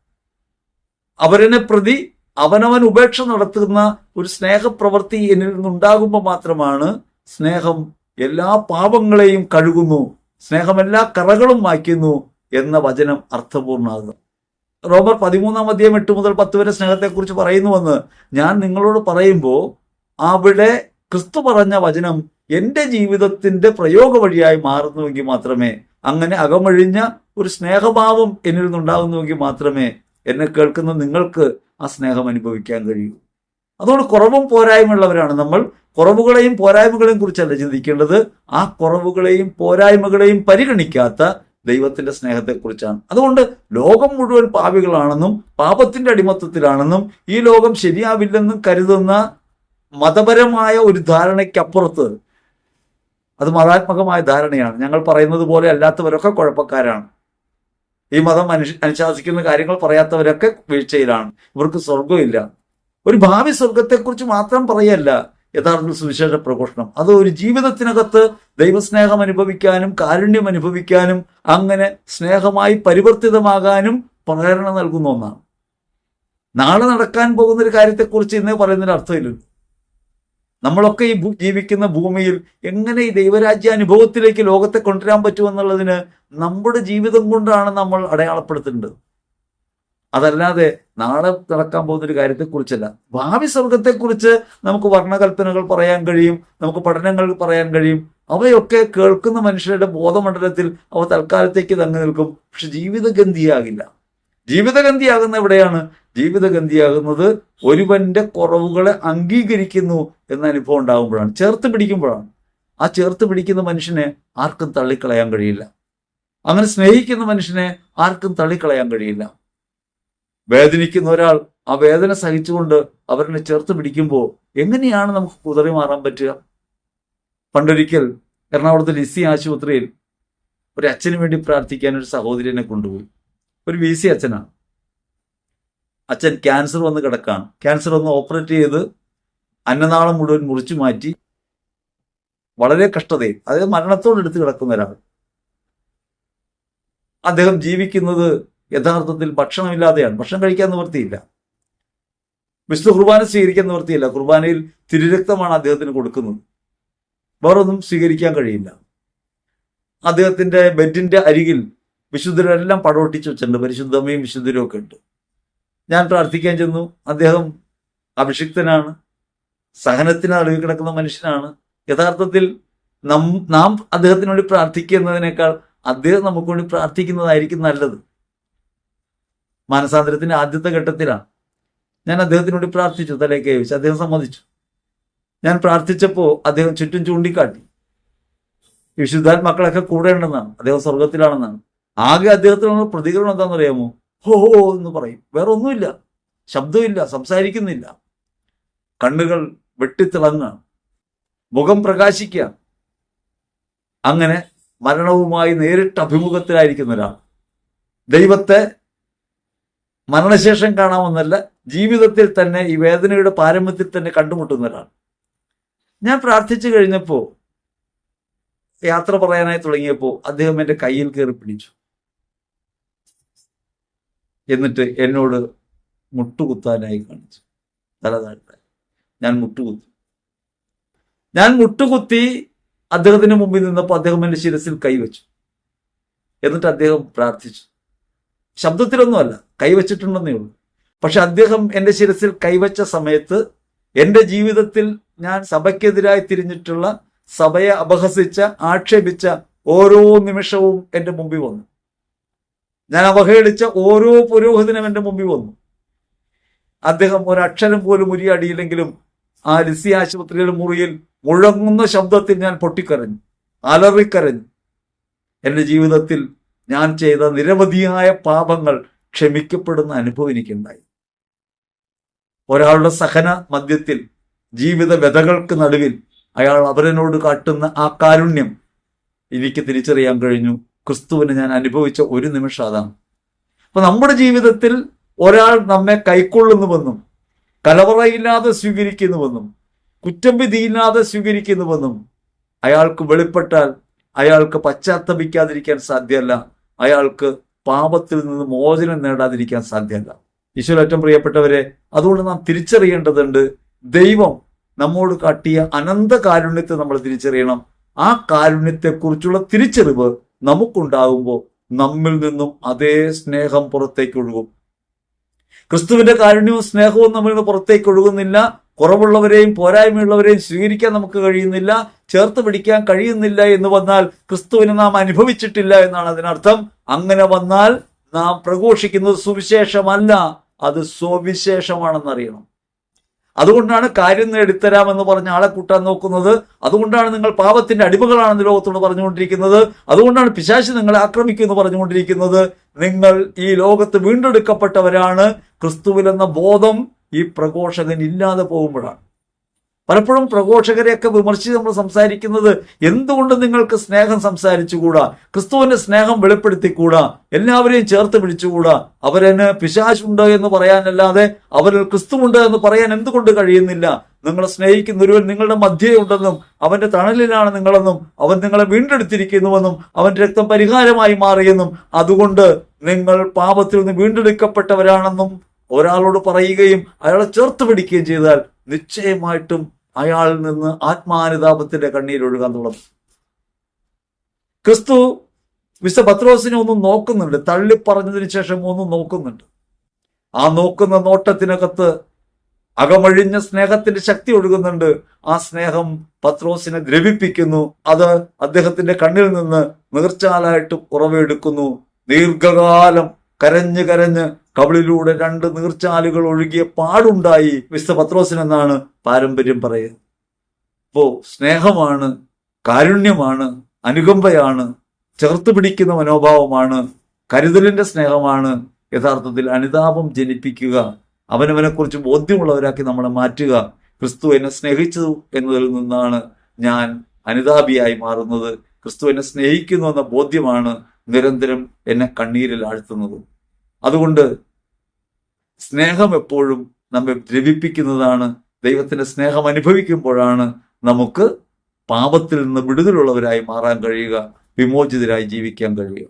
അവരനെ പ്രതി അവനവൻ ഉപേക്ഷ നടത്തുന്ന ഒരു സ്നേഹപ്രവൃത്തി എന്നിൽ നിന്നുണ്ടാകുമ്പോൾ മാത്രമാണ് സ്നേഹം എല്ലാ പാപങ്ങളെയും കഴുകുന്നു, സ്നേഹം എല്ലാ കറകളും മായ്ക്കുന്നു എന്ന വചനം അർത്ഥപൂർണ്ണമാകുന്നു. റോമർ 13-ാം അധ്യായം 8 മുതൽ 10 വരെ സ്നേഹത്തെക്കുറിച്ച് പറയുന്നുവെന്ന് ഞാൻ നിങ്ങളോട് പറയുമ്പോൾ അവിടെ ക്രിസ്തു പറഞ്ഞ വചനം എൻ്റെ ജീവിതത്തിന്റെ പ്രയോഗ വഴിയായി മാറുന്നുവെങ്കിൽ മാത്രമേ, അങ്ങനെ അകമഴിഞ്ഞ ഒരു സ്നേഹഭാവം എന്നിൽ നിന്നുണ്ടാകുന്നുവെങ്കിൽ മാത്രമേ എന്നെ കേൾക്കുന്ന നിങ്ങൾക്ക് ആ സ്നേഹം അനുഭവിക്കാൻ കഴിയൂ. അതുകൊണ്ട് കുറവും പോരായ്മയുള്ളവരാണ് നമ്മൾ. കുറവുകളെയും പോരായ്മകളെയും കുറിച്ചല്ല ചിന്തിക്കേണ്ടത്, ആ കുറവുകളെയും പോരായ്മകളെയും പരിഗണിക്കാത്ത ദൈവത്തിന്റെ സ്നേഹത്തെക്കുറിച്ചാണ്. അതുകൊണ്ട് ലോകം മുഴുവൻ പാപികളാണെന്നും പാപത്തിന്റെ അടിമത്തത്തിലാണെന്നും ഈ ലോകം ശരിയാവില്ലെന്നും കരുതുന്ന മതപരമായ ഒരു ധാരണയ്ക്കപ്പുറത്ത്, അത് മതാത്മകമായ ധാരണയാണ്. ഞങ്ങൾ പറയുന്നത് പോലെ അല്ലാത്തവരൊക്കെ കുഴപ്പക്കാരാണ്, ഈ മതം അനുശാസിക്കുന്ന കാര്യങ്ങൾ പറയാത്തവരൊക്കെ വീഴ്ചയിലാണ്, ഇവർക്ക് സ്വർഗമില്ല. ഒരു ഭാവി സ്വർഗത്തെക്കുറിച്ച് മാത്രം പറയല്ല യഥാർത്ഥ സുവിശേഷ പ്രഘോഷണം. അത് ഒരു ജീവിതത്തിനകത്ത് ദൈവസ്നേഹം അനുഭവിക്കാനും കാരുണ്യം അനുഭവിക്കാനും അങ്ങനെ സ്നേഹമായി പരിവർത്തിതമാകാനും പ്രേരണ നൽകുന്ന ഒന്നാണ്. നാളെ നടക്കാൻ പോകുന്ന ഒരു കാര്യത്തെക്കുറിച്ച് ഇന്നേ പറയുന്നതിന് അർത്ഥമില്ല. നമ്മളൊക്കെ ഈ ജീവിക്കുന്ന ഭൂമിയിൽ എങ്ങനെ ഈ ദൈവരാജ്യ അനുഭവത്തിലേക്ക് ലോകത്തെ കൊണ്ടുവരാൻ പറ്റുമെന്നുള്ളതിന് നമ്മുടെ ജീവിതം കൊണ്ടാണ് നമ്മൾ അടയാളപ്പെടുത്തേണ്ടത്. അതല്ലാതെ നാളെ നടക്കാൻ പോകുന്ന ഒരു കാര്യത്തെക്കുറിച്ചല്ല. ഭാവി സ്വർഗത്തെക്കുറിച്ച് നമുക്ക് വർണ്ണകൽപ്പനകൾ പറയാൻ കഴിയും, നമുക്ക് പഠനങ്ങൾ പറയാൻ കഴിയും. അവയൊക്കെ കേൾക്കുന്ന മനുഷ്യരുടെ ബോധമണ്ഡലത്തിൽ അവ തൽക്കാലത്തേക്ക് തങ്ങി നിൽക്കും. പക്ഷെ ജീവിതഗന്ധിയാകില്ല. ജീവിതഗന്ധിയാകുന്ന എവിടെയാണ്? ജീവിതഗന്ധിയാകുന്നത് ഒരുവന്റെ കുറവുകളെ അംഗീകരിക്കുന്നു എന്ന അനുഭവം ഉണ്ടാകുമ്പോഴാണ്, ചേർത്ത് പിടിക്കുമ്പോഴാണ്. ആ ചേർത്ത് പിടിക്കുന്ന മനുഷ്യനെ ആർക്കും തള്ളിക്കളയാൻ കഴിയില്ല. അങ്ങനെ സ്നേഹിക്കുന്ന മനുഷ്യനെ ആർക്കും തള്ളിക്കളയാൻ കഴിയില്ല. വേദനിക്കുന്ന ഒരാൾ ആ വേദന സഹിച്ചുകൊണ്ട് അവരെ ചേർത്ത് പിടിക്കുമ്പോൾ എങ്ങനെയാണ് നമുക്ക് കുതറി മാറാൻ പറ്റുക? പണ്ടൊരിക്കൽ എറണാകുളത്ത് ലിസി ആശുപത്രിയിൽ ഒരു അച്ഛന് വേണ്ടി പ്രാർത്ഥിക്കാൻ ഒരു സഹോദരനെ കൊണ്ടുപോയി. ഒരു VC അച്ഛനാണ്. അച്ഛൻ ക്യാൻസർ വന്ന് കിടക്കാണ്. ക്യാൻസർ വന്ന് ഓപ്പറേറ്റ് ചെയ്ത് അന്നനാളം മുഴുവൻ മുറിച്ചു മാറ്റി വളരെ കഷ്ടതയിൽ, അതായത് മരണത്തോടെടുത്ത് കിടക്കുന്ന ഒരാൾ. അദ്ദേഹം ജീവിക്കുന്നത് യഥാർത്ഥത്തിൽ ഭക്ഷണമില്ലാതെയാണ്. ഭക്ഷണം കഴിക്കാൻ നിവൃത്തിയില്ല, വിശുദ്ധ കുർബാന സ്വീകരിക്കാൻ നിവൃത്തിയില്ല. കുർബാനയിൽ തിരുരക്തമാണ് അദ്ദേഹത്തിന് കൊടുക്കുന്നത്, വേറൊന്നും സ്വീകരിക്കാൻ കഴിയില്ല. അദ്ദേഹത്തിന്റെ ബെഡിന്റെ അരികിൽ വിശുദ്ധരെല്ലാം പടവൊട്ടിച്ച് വെച്ചിട്ടുണ്ട്, പരിശുദ്ധമയും വിശുദ്ധരും ഒക്കെ ഉണ്ട്. ഞാൻ പ്രാർത്ഥിക്കാൻ ചെന്നു. അദ്ദേഹം അഭിഷിക്തനാണ്, സഹനത്തിന് അളവിൽ കിടക്കുന്ന മനുഷ്യനാണ്. യഥാർത്ഥത്തിൽ നാം അദ്ദേഹത്തിന് വേണ്ടി പ്രാർത്ഥിക്കുന്നതിനേക്കാൾ അദ്ദേഹം നമുക്ക് വേണ്ടി പ്രാർത്ഥിക്കുന്നതായിരിക്കും നല്ലത്. മാനസാന്തരത്തിന്റെ ആദ്യത്തെ ഘട്ടത്തിലാണ് ഞാൻ അദ്ദേഹത്തിന് വേണ്ടി പ്രാർത്ഥിച്ചു, തലേക്ക് വെച്ച്. അദ്ദേഹം സമ്മതിച്ചു. ഞാൻ പ്രാർത്ഥിച്ചപ്പോൾ അദ്ദേഹം ചുറ്റും ചൂണ്ടിക്കാട്ടി. വിശുദ്ധാത്മാക്കളൊക്കെ കൂടെ ഉണ്ടെന്നാണ്, അദ്ദേഹം സ്വർഗത്തിലാണെന്നാണ്. ആകെ അദ്ദേഹത്തിനുള്ള പ്രതികരണം എന്താണെന്ന് അറിയാമോ? ഹോ എന്ന് പറയും, വേറെ ഒന്നുമില്ല, ശബ്ദമില്ല, സംസാരിക്കുന്നില്ല, കണ്ണുകൾ വെട്ടിത്തിളങ്ങാണ്, മുഖം പ്രകാശിക്കുക. അങ്ങനെ മരണവുമായി നേരിട്ട് അഭിമുഖത്തിലായിരിക്കുന്ന ഒരാൾ, ദൈവത്തെ മരണശേഷം കാണാമെന്നല്ല, ജീവിതത്തിൽ തന്നെ ഈ വേദനയുടെ പാരമ്യത്തിൽ തന്നെ കണ്ടുമുട്ടുന്ന ഒരാൾ. ഞാൻ പ്രാർത്ഥിച്ചു കഴിഞ്ഞപ്പോൾ, യാത്ര പറയാനായി തുടങ്ങിയപ്പോൾ അദ്ദേഹം എൻ്റെ കയ്യിൽ കയറി പിടിച്ചു. എന്നിട്ട് എന്നോട് മുട്ടുകുത്താനായി കാണിച്ചു, തല താഴ്ത്താൻ. ഞാൻ മുട്ടുകുത്തി അദ്ദേഹത്തിന് മുമ്പിൽ നിന്നപ്പോൾ അദ്ദേഹം എൻ്റെ ശിരസിൽ കൈവച്ചു. എന്നിട്ട് അദ്ദേഹം പ്രാർത്ഥിച്ചു. ശബ്ദത്തിലൊന്നുമല്ല, കൈവച്ചിട്ടുണ്ടെന്നേ ഉള്ളൂ. പക്ഷെ അദ്ദേഹം എൻ്റെ ശിരസിൽ കൈവച്ച സമയത്ത് എൻ്റെ ജീവിതത്തിൽ ഞാൻ സഭയ്ക്കെതിരായി തിരിഞ്ഞിട്ടുള്ള, സഭയെ അപഹസിച്ച, ആക്ഷേപിച്ച ഓരോ നിമിഷവും എൻ്റെ മുമ്പിൽ വന്നു. ഞാൻ അവഹേളിച്ച ഓരോ പുരോഹിതനും എൻ്റെ മുമ്പിൽ വന്നു. അദ്ദേഹം ഒരക്ഷരം പോലും ഉരിയാടിയില്ലെങ്കിലും ആ ലിസി ആശുപത്രിയുടെ മുറിയിൽ മുഴങ്ങുന്ന ശബ്ദത്തിൽ ഞാൻ പൊട്ടിക്കരഞ്ഞു, അലറിക്കരഞ്ഞു. എൻ്റെ ജീവിതത്തിൽ ഞാൻ ചെയ്ത നിരവധിയായ പാപങ്ങൾ ക്ഷമിക്കപ്പെടുന്ന അനുഭവം എനിക്കുണ്ടായി. ഒരാളുടെ സഹന മധ്യത്തിൽ, ജീവിത വ്യതകൾക്ക് നടുവിൽ അയാൾ അവരനോട് കാട്ടുന്ന ആ കാരുണ്യം എനിക്ക് തിരിച്ചറിയാൻ കഴിഞ്ഞു. ക്രിസ്തുവിനെ ഞാൻ അനുഭവിച്ച ഒരു നിമിഷം അതാണ്. അപ്പൊ നമ്മുടെ ജീവിതത്തിൽ ഒരാൾ നമ്മെ കൈക്കൊള്ളുന്നുവെന്നും കലവറയില്ലാതെ സ്വീകരിക്കുന്നുവെന്നും കുറ്റം വിധിയില്ലാതെ സ്വീകരിക്കുന്നുവെന്നും അയാൾക്ക് വെളിപ്പെട്ടാൽ അയാൾക്ക് പശ്ചാത്തപിക്കാതിരിക്കാൻ സാധ്യമല്ല, അയാൾക്ക് പാപത്തിൽ നിന്ന് മോചനം നേടാതിരിക്കാൻ സാധ്യമല്ല. ഈശോയേറ്റവും പ്രിയപ്പെട്ടവരെ, അതുകൊണ്ട് നാം തിരിച്ചറിയേണ്ടതുണ്ട്, ദൈവം നമ്മോട് കാട്ടിയ അനന്ത കാരുണ്യത്തെ നമ്മൾ തിരിച്ചറിയണം. ആ കാരുണ്യത്തെക്കുറിച്ചുള്ള തിരിച്ചറിവ് നമുക്കുണ്ടാകുമ്പോൾ നമ്മിൽ നിന്നും അതേ സ്നേഹം പുറത്തേക്ക് ഒഴുകും. ക്രിസ്തുവിന്റെ കാരുണ്യവും സ്നേഹവും നമ്മിൽ നിന്ന് പുറത്തേക്ക് ഒഴുകുന്നില്ല, കുറവുള്ളവരെയും പോരായ്മയുള്ളവരെയും സ്വീകരിക്കാൻ നമുക്ക് കഴിയുന്നില്ല, ചേർത്ത് പിടിക്കാൻ കഴിയുന്നില്ല എന്ന് വന്നാൽ ക്രിസ്തുവിനെ നാം അനുഭവിച്ചിട്ടില്ല എന്നാണ് അതിനർത്ഥം. അങ്ങനെ വന്നാൽ നാം പ്രഘോഷിക്കുന്നത് സുവിശേഷമല്ല, അത് സ്വവിശേഷമാണെന്നറിയണം. അതുകൊണ്ടാണ് കാര്യം നേടിത്തരാമെന്ന് പറഞ്ഞ ആളെ കൂട്ടാൻ നോക്കുന്നത്. അതുകൊണ്ടാണ് നിങ്ങൾ പാപത്തിന്റെ അടിമകളാണെന്ന് ലോകത്തോട് പറഞ്ഞുകൊണ്ടിരിക്കുന്നത്. അതുകൊണ്ടാണ് പിശാച് നിങ്ങളെ ആക്രമിക്കുമെന്ന് പറഞ്ഞുകൊണ്ടിരിക്കുന്നത്. നിങ്ങൾ ഈ ലോകത്ത് വീണ്ടെടുക്കപ്പെട്ടവരാണ്. ക്രിസ്തുവിലെന്ന ബോധം ഈ പ്രഘോഷകൻ ഇല്ലാതെ പോകുമ്പോഴാണ്. പലപ്പോഴും പ്രഘോഷകരെയൊക്കെ വിമർശിച്ച് നമ്മൾ സംസാരിക്കുന്നത്, എന്തുകൊണ്ട് നിങ്ങൾക്ക് സ്നേഹം സംസാരിച്ചുകൂടാ, ക്രിസ്തുവിന്റെ സ്നേഹം വെളിപ്പെടുത്തിക്കൂടാ, എല്ലാവരെയും ചേർത്ത് പിടിച്ചുകൂടാ, അവരന് പിശാചുണ്ട് എന്ന് പറയാനല്ലാതെ അവരിൽ ക്രിസ്തുവുണ്ട് എന്ന് പറയാൻ എന്തുകൊണ്ട് കഴിയുന്നില്ല? നിങ്ങളെ സ്നേഹിക്കുന്ന ഒരുവൻ നിങ്ങളുടെ മധ്യേ ഉണ്ടെന്നും അവന്റെ തണലിലാണ് നിങ്ങളെന്നും അവൻ നിങ്ങളെ വീണ്ടെടുത്തിരിക്കുന്നുവെന്നും അവന്റെ രക്തം പരിഹാരമായി മാറിയെന്നും അതുകൊണ്ട് നിങ്ങൾ പാപത്തിൽ നിന്ന് വീണ്ടെടുക്കപ്പെട്ടവരാണെന്നും ഒരാളോട് പറയുകയും അയാളെ ചേർത്ത് പിടിക്കുകയും ചെയ്താൽ നിശ്ചയമായിട്ടും അയാളിൽ നിന്ന് ആത്മാനുതാപത്തിന്റെ കണ്ണീരൊഴുകാൻ തുടങ്ങും. ക്രിസ്തു വിശുദ്ധ പത്രോസിനെ ഒന്നും നോക്കുന്നുണ്ട്, തള്ളിപ്പറഞ്ഞതിന് ശേഷം ഒന്നും നോക്കുന്നുണ്ട്. ആ നോക്കുന്ന നോട്ടത്തിനകത്ത് അകമഴിഞ്ഞ സ്നേഹത്തിന്റെ ശക്തി ഒഴുകുന്നുണ്ട്. ആ സ്നേഹം പത്രോസിനെ ദ്രവിപ്പിക്കുന്നു. അത് അദ്ദേഹത്തിന്റെ കണ്ണിൽ നിന്ന് നീർച്ചാലായിട്ട് ഉറവെടുക്കുന്നു. ദീർഘകാലം കരഞ്ഞ് കരഞ്ഞ് കവിളിലൂടെ 2 നീർച്ചാലുകൾ ഒഴുകിയ പാടുണ്ടായി വിശുദ്ധ പത്രോസിനെന്നാണ് പാരമ്പര്യം പറയുന്നത്. അപ്പോ സ്നേഹമാണ്, കാരുണ്യമാണ്, അനുകമ്പയാണ്, ചേർത്ത് പിടിക്കുന്ന മനോഭാവമാണ്, കരുതലിന്റെ സ്നേഹമാണ് യഥാർത്ഥത്തിൽ അനുതാപം ജനിപ്പിക്കുക. അവനവനെ കുറിച്ച് ബോധ്യമുള്ളവരാക്കി നമ്മളെ മാറ്റുക. ക്രിസ്തു എന്നെ സ്നേഹിച്ചു എന്നതിൽ നിന്നാണ് ഞാൻ അനുതാപിയായി മാറുന്നത്. ക്രിസ്തു എന്നെ സ്നേഹിക്കുന്നു എന്ന ബോധ്യമാണ് നിരന്തരം എന്നെ കണ്ണീരിൽ ആഴ്ത്തുന്നത്. അതുകൊണ്ട് സ്നേഹം എപ്പോഴും നമ്മെ ദ്രവിപ്പിക്കുന്നതാണ്. ദൈവത്തിന്റെ സ്നേഹം അനുഭവിക്കുമ്പോഴാണ് നമുക്ക് പാപത്തിൽ നിന്ന് വിടുതലുള്ളവരായി മാറാൻ കഴിയുക, വിമോചിതരായി ജീവിക്കാൻ കഴിയുക.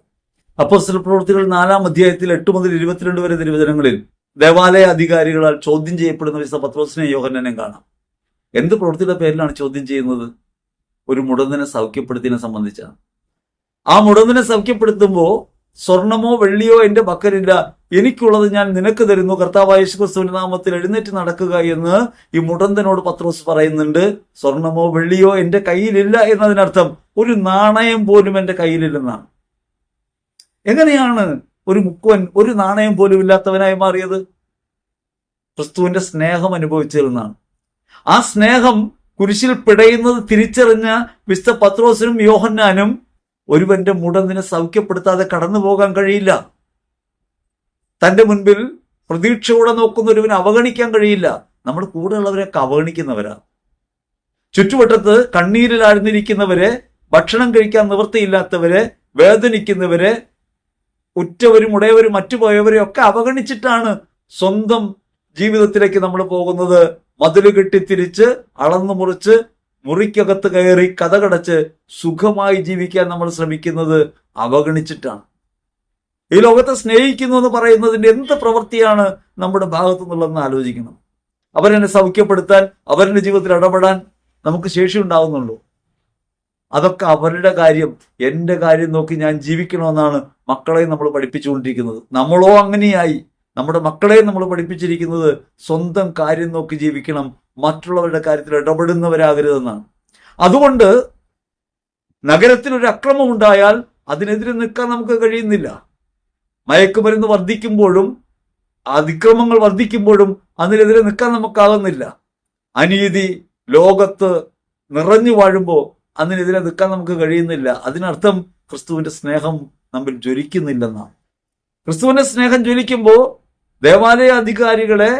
അപ്പോസ്തല പ്രവൃത്തികൾ 4-ാം അധ്യായത്തിൽ 8 മുതൽ 22 വരെ തിരുവചനങ്ങളിൽ ദേവാലയ അധികാരികളാൽ ചോദ്യം ചെയ്യപ്പെടുന്ന വിശുദ്ധ പത്രോസിനെ യോഹന്നാനെ കാണാം. എന്ത് പ്രവൃത്തിയുടെ പേരിലാണ് ചോദ്യം ചെയ്യുന്നത്? ഒരു മുടന്തനെ സൗഖ്യപ്പെടുത്തിയതിനെ സംബന്ധിച്ചാണ്. ആ മുടന്തനെ സൗഖ്യപ്പെടുത്തുമ്പോൾ സ്വർണമോ വെള്ളിയോ എന്റെ പക്കലില്ല, എനിക്കുള്ളത് ഞാൻ നിനക്ക് തരുന്നു, കർത്താവായ യേശുക്രിസ്തുവിന്റെ നാമത്തിൽ എഴുന്നേറ്റ് നടക്കുക എന്ന് ഈ മുടന്തനോട് പത്രോസ് പറയുന്നുണ്ട്. സ്വർണമോ വെള്ളിയോ എന്റെ കയ്യിലില്ല എന്നതിനർത്ഥം ഒരു നാണയം പോലും എന്റെ കയ്യിലില്ലെന്നാണ്. എങ്ങനെയാണ് ഒരു മുക്കുവൻ ഒരു നാണയം പോലും ഇല്ലാത്തവനായി മാറിയത്? ക്രിസ്തുവിന്റെ സ്നേഹം അനുഭവിച്ചതിൽ നിന്നാണ്. ആ സ്നേഹം കുരിശിൽ പിടയുന്നത് തിരിച്ചറിഞ്ഞ വിശുദ്ധ പത്രോസിനും യോഹന്നാനും ഒരുവന്റെ മുടന്തിനെ സൗഖ്യപ്പെടുത്താതെ കടന്നു പോകാൻ കഴിയില്ല. തന്റെ മുൻപിൽ പ്രതീക്ഷയോടെ നോക്കുന്ന ഒരുവനെ അവഗണിക്കാൻ കഴിയില്ല. നമ്മൾ കൂടെയുള്ളവരെയൊക്കെ അവഗണിക്കുന്നവരാ. ചുറ്റുവട്ടത്ത് കണ്ണീരിലാഴ്ന്നിരിക്കുന്നവരെ, ഭക്ഷണം കഴിക്കാൻ നിവൃത്തിയില്ലാത്തവരെ, വേദനിക്കുന്നവരെ, ഉറ്റവരും ഉടയവരും മറ്റുപോയവരെയും ഒക്കെ അവഗണിച്ചിട്ടാണ് സ്വന്തം ജീവിതത്തിലേക്ക് നമ്മൾ പോകുന്നത്. മതില് കെട്ടിത്തിരിച്ച് അളന്നു മുറിച്ച് മുറിക്കകത്ത് കയറി കതകടച്ച് സുഖമായി ജീവിക്കാൻ നമ്മൾ ശ്രമിക്കുന്നത് അവഗണിച്ചിട്ടാണ്. ഈ ലോകത്തെ സ്നേഹിക്കുന്നു എന്ന് പറയുന്നതിന്റെ എന്ത് പ്രവൃത്തിയാണ് നമ്മുടെ ഭാഗത്തു നിന്നുള്ളതെന്ന് ആലോചിക്കണം. അവരെന്നെ സൗഖ്യപ്പെടുത്താൻ, അവരുടെ ജീവിതത്തിൽ ഇടപെടാൻ നമുക്ക് ശേഷി ഉണ്ടാവുന്നുള്ളൂ. അതൊക്കെ അവരുടെ കാര്യം. എൻ്റെ കാര്യം നോക്കി ഞാൻ ജീവിക്കണമെന്നാണ് മക്കളെ നമ്മൾ പഠിപ്പിച്ചുകൊണ്ടിരിക്കുന്നത്. നമ്മളോ അങ്ങനെയായി. നമ്മുടെ മക്കളെ നമ്മൾ പഠിപ്പിച്ചിരിക്കുന്നത് സ്വന്തം കാര്യം നോക്കി ജീവിക്കണം, മറ്റുള്ളവരുടെ കാര്യത്തിൽ ഇടപെടുന്നവരാകരുതെന്നാണ്. അതുകൊണ്ട് നഗരത്തിലൊരു അക്രമം ഉണ്ടായാൽ അതിനെതിരെ നിൽക്കാൻ നമുക്ക് കഴിയുന്നില്ല. മയക്കുമരുന്ന് വർദ്ധിക്കുമ്പോഴും അതിക്രമങ്ങൾ വർദ്ധിക്കുമ്പോഴും അതിനെതിരെ നിൽക്കാൻ നമുക്കാകുന്നില്ല. അനീതി ലോകത്ത് നിറഞ്ഞു വാഴുമ്പോൾ അതിനെതിരെ നിൽക്കാൻ നമുക്ക് കഴിയുന്നില്ല. അതിനർത്ഥം ക്രിസ്തുവിന്റെ സ്നേഹം നമ്മിൽ ജ്വലിക്കുന്നില്ലെന്നാണ്. ക്രിസ്തുവിന്റെ സ്നേഹം ജ്വലിക്കുമ്പോൾ ദേവാലയ അധികാരികളെ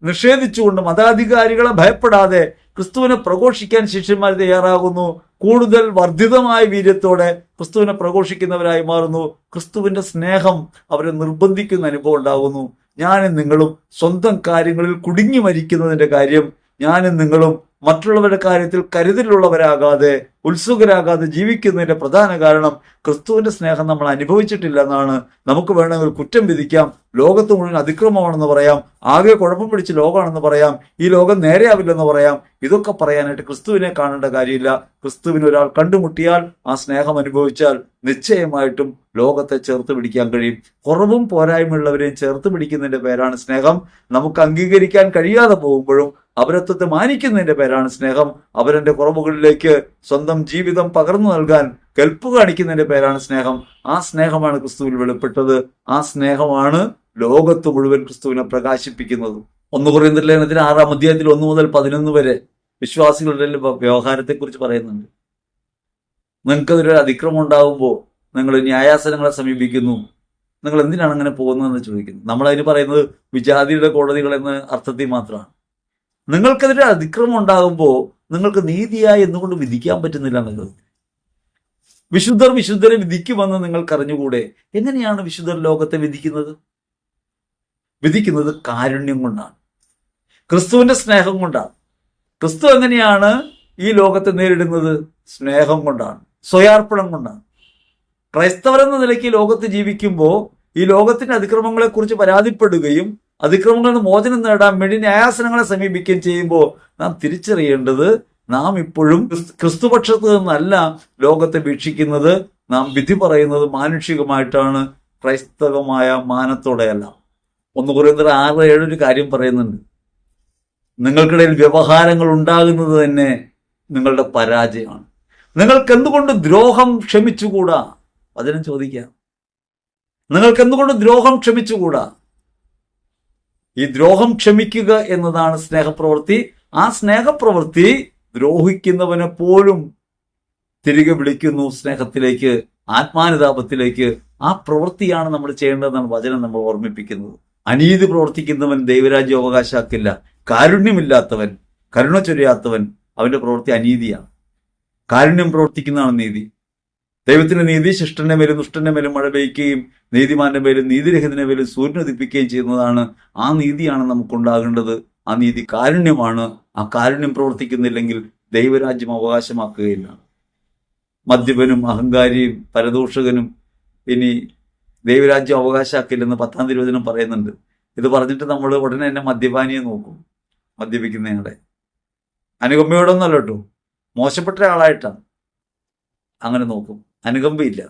നിഷേധിച്ചുകൊണ്ട്, മതാധികാരികളെ ഭയപ്പെടാതെ ക്രിസ്തുവിനെ പ്രഘോഷിക്കാൻ ശിഷ്യന്മാർ തയ്യാറാകുന്നു. കൂടുതൽ വർദ്ധിതമായ വീര്യത്തോടെ ക്രിസ്തുവിനെ പ്രഘോഷിക്കുന്നവരായി മാറുന്നു. ക്രിസ്തുവിന്റെ സ്നേഹം അവരെ നിർബന്ധിക്കുന്ന അനുഭവം ഉണ്ടാകുന്നു. ഞാനും നിങ്ങളും സ്വന്തം കാര്യങ്ങളിൽ കുടുങ്ങി മരിക്കുന്നതിന്റെ കാര്യം, ഞാനും നിങ്ങളും മറ്റുള്ളവരുടെ കാര്യത്തിൽ കരുതലുള്ളവരാകാതെ ഉത്സുകരാകാതെ ജീവിക്കുന്നതിന്റെ പ്രധാന കാരണം ക്രിസ്തുവിന്റെ സ്നേഹം നമ്മൾ അനുഭവിച്ചിട്ടില്ല എന്നാണ്. നമുക്ക് വേണമെങ്കിൽ കുറ്റം വിധിക്കാം, ലോകത്ത് മുഴുവൻ അതിക്രമമാണെന്ന് പറയാം, ആകെ കുഴപ്പം പിടിച്ച് ലോകമാണെന്ന് പറയാം, ഈ ലോകം നേരെയാവില്ലെന്ന് പറയാം. ഇതൊക്കെ പറയാനായിട്ട് ക്രിസ്തുവിനെ കാണേണ്ട കാര്യമില്ല. ക്രിസ്തുവിനെ ഒരാൾ കണ്ടുമുട്ടിയാൽ, ആ സ്നേഹം അനുഭവിച്ചാൽ നിശ്ചയമായിട്ടും ലോകത്തെ ചേർത്ത് പിടിക്കാൻ കഴിയും. കുറവും പോരായ്മയുള്ളവരെയും ചേർത്ത് പിടിക്കുന്നതിന്റെ പേരാണ് സ്നേഹം. നമുക്ക് അംഗീകരിക്കാൻ കഴിയാതെ പോകുമ്പോഴും അപരത്വത്തെ മാനിക്കുന്നതിന്റെ പേരാണ് സ്നേഹം. അവരന്റെ കുറവുകളിലേക്ക് സ്വന്തം ജീവിതം പകർന്നു നൽകാൻ കെൽപ്പ് കാണിക്കുന്നതിന്റെ പേരാണ് സ്നേഹം. ആ സ്നേഹമാണ് ക്രിസ്തുവിൽ വെളിപ്പെട്ടത്. ആ സ്നേഹമാണ് ലോകത്ത് മുഴുവൻ ക്രിസ്തുവിനെ പ്രകാശിപ്പിക്കുന്നത്. 1 കൊരിന്ത്യർ ലേഖനത്തിന് 6-ാം അധ്യായത്തിൽ 1 മുതൽ 11 വരെ വിശ്വാസികളുടെ വ്യവഹാരത്തെക്കുറിച്ച് പറയുന്നുണ്ട്. നിങ്ങൾക്കതിലൊരു അതിക്രമം ഉണ്ടാകുമ്പോൾ നിങ്ങൾ ന്യായാസനങ്ങളെ സമീപിക്കുന്നു. നിങ്ങൾ എന്തിനാണ് അങ്ങനെ പോകുന്നതെന്ന് ചോദിക്കുന്നു. നമ്മളതിന് പറയുന്നത് വിജാതിയുടെ കോടതികൾ എന്ന അർത്ഥത്തിൽ മാത്രമാണ്. നിങ്ങൾക്കെതിരെ അതിക്രമം ഉണ്ടാകുമ്പോൾ നിങ്ങൾക്ക് നീതിയായി എന്തുകൊണ്ട് വിധിക്കാൻ പറ്റുന്നില്ല എന്നുള്ളത്. വിശുദ്ധർ വിശുദ്ധരെ വിധിക്കുമെന്ന് നിങ്ങൾക്ക് അറിഞ്ഞുകൂടെ? എങ്ങനെയാണ് വിശുദ്ധർ ലോകത്തെ വിധിക്കുന്നത്? വിധിക്കുന്നത് കാരുണ്യം കൊണ്ടാണ്, ക്രിസ്തുവിന്റെ സ്നേഹം കൊണ്ടാണ്. ക്രിസ്തു എങ്ങനെയാണ് ഈ ലോകത്തെ നേരിടുന്നത്? സ്നേഹം കൊണ്ടാണ്, സ്വയാർപ്പണം കൊണ്ടാണ്. ക്രൈസ്തവരെന്ന നിലയ്ക്ക് ലോകത്ത് ജീവിക്കുമ്പോൾ ഈ ലോകത്തിന്റെ അതിക്രമങ്ങളെക്കുറിച്ച് പരാതിപ്പെടുകയും അതിക്രമങ്ങളിൽ നിന്ന് മോചനം നേടാൻ വേണ്ടി ന്യായാസനങ്ങളെ സമീപിക്കുകയും ചെയ്യുമ്പോൾ നാം തിരിച്ചറിയേണ്ടത് നാം ഇപ്പോഴും ക്രിസ്തുപക്ഷത്ത് നിന്നല്ല ലോകത്തെ വീക്ഷിക്കുന്നത്. നാം വിധി പറയുന്നത് മാനുഷികമായിട്ടാണ്, ക്രൈസ്തവമായ മാനത്തോടെയല്ല. 1 കൊരിന്ത്യർ 6:7 ഒരു കാര്യം പറയുന്നുണ്ട്. നിങ്ങൾക്കിടയിൽ വ്യവഹാരങ്ങൾ ഉണ്ടാകുന്നത് തന്നെ നിങ്ങളുടെ പരാജയമാണ്. നിങ്ങൾക്ക് എന്തുകൊണ്ട് ദ്രോഹം ക്ഷമിച്ചുകൂടാ? വചനം ചോദിക്കാം. നിങ്ങൾക്ക് എന്തുകൊണ്ട് ദ്രോഹം ക്ഷമിച്ചുകൂടാ? ഈ ദ്രോഹം ക്ഷമിക്കുക എന്നതാണ് സ്നേഹപ്രവൃത്തി. ആ സ്നേഹപ്രവൃത്തി ദ്രോഹിക്കുന്നവനെ പോലും തിരികെ വിളിക്കുന്നു സ്നേഹത്തിലേക്ക്, ആത്മാനുതാപത്തിലേക്ക്. ആ പ്രവൃത്തിയാണ് നമ്മൾ ചെയ്യേണ്ടതെന്നാണ് വചനം നമ്മൾ ഓർമ്മിപ്പിക്കുന്നത്. അനീതി പ്രവർത്തിക്കുന്നവൻ ദൈവരാജ്യം അവകാശമാക്കില്ല. കാരുണ്യമില്ലാത്തവൻ, കരുണ ചൊരിയാത്തവൻ, അവന്റെ പ്രവൃത്തി അനീതിയാണ്. കാരുണ്യം പ്രവർത്തിക്കുന്നതാണ് നീതി. ദൈവത്തിന്റെ നീതി ശിഷ്ടന്റെ മേലും ദുഷ്ടന്റെ മേലും മഴ പെയ്യുകയും നീതിമാന്റെ മേലും നീതിരഹിതന്റെ മേലും സൂര്യൻ ഉദിപ്പിക്കുകയും ചെയ്യുന്നതാണ്. ആ നീതിയാണ് നമുക്കുണ്ടാകേണ്ടത്. ആ നീതി കാരുണ്യമാണ്. ആ കാരുണ്യം പ്രവർത്തിക്കുന്നില്ലെങ്കിൽ ദൈവരാജ്യം അവകാശമാക്കുകയില്ല. മദ്യപനും അഹങ്കാരിയും പരദൂഷകനും ഇനി ദൈവരാജ്യം അവകാശമാക്കില്ലെന്ന് 10-ാം തിരുവചനം പറയുന്നുണ്ട്. ഇത് പറഞ്ഞിട്ട് നമ്മൾ ഉടനെ തന്നെ മദ്യപാനിയെ നോക്കും. മദ്യപിക്കുന്നയാളെ അനുകമ്പയോടൊന്നല്ല കേട്ടോ, മോശപ്പെട്ട ആളായിട്ടാണ് അങ്ങനെ നോക്കും. അനുകമ്പയില്ല.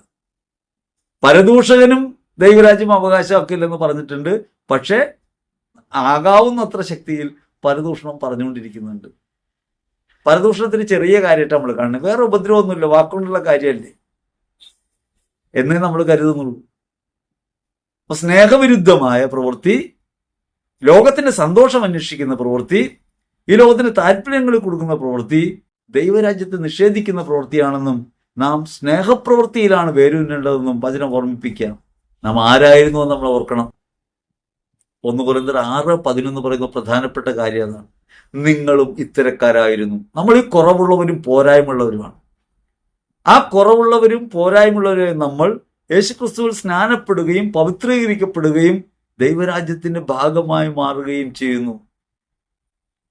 പരദൂഷകനും ദൈവരാജ്യം അവകാശമാക്കില്ലെന്ന് പറഞ്ഞിട്ടുണ്ട്. പക്ഷെ ആകാവുന്നത്ര ശക്തിയിൽ പരദൂഷണം പറഞ്ഞുകൊണ്ടിരിക്കുന്നുണ്ട്. പരദൂഷണത്തിന് ചെറിയ കാര്യമായിട്ട് നമ്മൾ കാണുന്നത്. വേറെ ഉപദ്രവമൊന്നുമില്ല, വാക്കുകൊണ്ടുള്ള കാര്യമല്ലേ എന്നേ നമ്മൾ കരുതുന്നുള്ളൂ. അപ്പൊ സ്നേഹവിരുദ്ധമായ പ്രവൃത്തി, ലോകത്തിന്റെ സന്തോഷം അന്വേഷിക്കുന്ന പ്രവൃത്തി, ഈ ലോകത്തിന് താല്പര്യങ്ങൾ കൊടുക്കുന്ന പ്രവൃത്തി ദൈവരാജ്യത്തെ നിഷേധിക്കുന്ന പ്രവൃത്തിയാണെന്നും നാം സ്നേഹപ്രവൃത്തിയിലാണ് വേരൂന്നേണ്ടതെന്നും വചനം ഓർമ്മിപ്പിക്കാം. നാം ആരായിരുന്നു എന്ന് നമ്മൾ ഓർക്കണം. 1 കൊരിന്ത്യർ 6:11 പറയുന്ന പ്രധാനപ്പെട്ട കാര്യം അതാണ്. നിങ്ങളും ഇത്തരക്കാരായിരുന്നു. നമ്മൾ ഈ കുറവുള്ളവരും പോരായ്മയുള്ളവരുമാണ്. ആ കുറവുള്ളവരും പോരായ്മയുള്ളവരും നമ്മൾ യേശുക്രിസ്തുവിൽ സ്നാനപ്പെടുകയും പവിത്രീകരിക്കപ്പെടുകയും ദൈവരാജ്യത്തിന്റെ ഭാഗമായി മാറുകയും ചെയ്യുന്നു.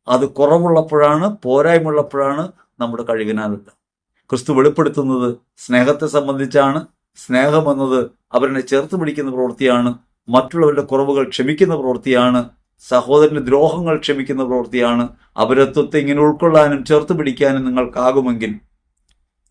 അത് കുറവുള്ളപ്പോഴാണ്, പോരായ്മയുള്ളപ്പോഴാണ്, നമ്മുടെ കഴിവിനാലല്ല. ക്രിസ്തു വെളിപ്പെടുത്തുന്നത് സ്നേഹത്തെ സംബന്ധിച്ചാണ്. സ്നേഹം എന്നത് അവരെ ചേർത്ത് പിടിക്കുന്ന പ്രവൃത്തിയാണ്, മറ്റുള്ളവരുടെ കുറവുകൾ ക്ഷമിക്കുന്ന പ്രവൃത്തിയാണ്, സഹോദരന്റെ ദ്രോഹങ്ങൾ ക്ഷമിക്കുന്ന പ്രവൃത്തിയാണ്. അപരത്വത്തെ ഇങ്ങനെ ഉൾക്കൊള്ളാനും ചേർത്ത് പിടിക്കാനും നിങ്ങൾക്കാകുമെങ്കിൽ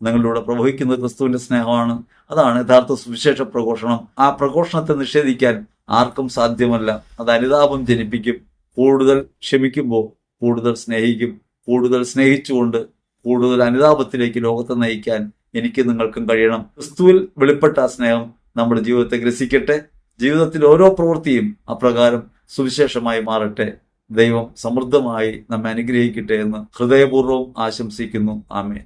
നിങ്ങളിലൂടെ പ്രവഹിക്കുന്നത് ക്രിസ്തുവിന്റെ സ്നേഹമാണ്. അതാണ് യഥാർത്ഥ സുവിശേഷ പ്രഘോഷണം. ആ പ്രഘോഷണത്തെ നിഷേധിക്കാൻ ആർക്കും സാധ്യമല്ല. അത് അനുതാപം ജനിപ്പിക്കും. കൂടുതൽ ക്ഷമിക്കുമ്പോൾ കൂടുതൽ സ്നേഹിക്കും. കൂടുതൽ സ്നേഹിച്ചുകൊണ്ട് കൂടുതൽ അനുതാപത്തിലേക്ക് ലോകത്തെ നയിക്കാൻ എനിക്ക് നിങ്ങൾക്കും കഴിയണം. ക്രിസ്തുവിൽ വെളിപ്പെട്ട ആ സ്നേഹം നമ്മുടെ ജീവിതത്തെ ഗ്രസിക്കട്ടെ. ജീവിതത്തിൽ ഓരോ പ്രവൃത്തിയും അപ്രകാരം സുവിശേഷമായി മാറട്ടെ. ദൈവം സമൃദ്ധമായി നമ്മെ അനുഗ്രഹിക്കട്ടെ എന്ന് ഹൃദയപൂർവ്വം ആശംസിക്കുന്നു. ആമേൻ.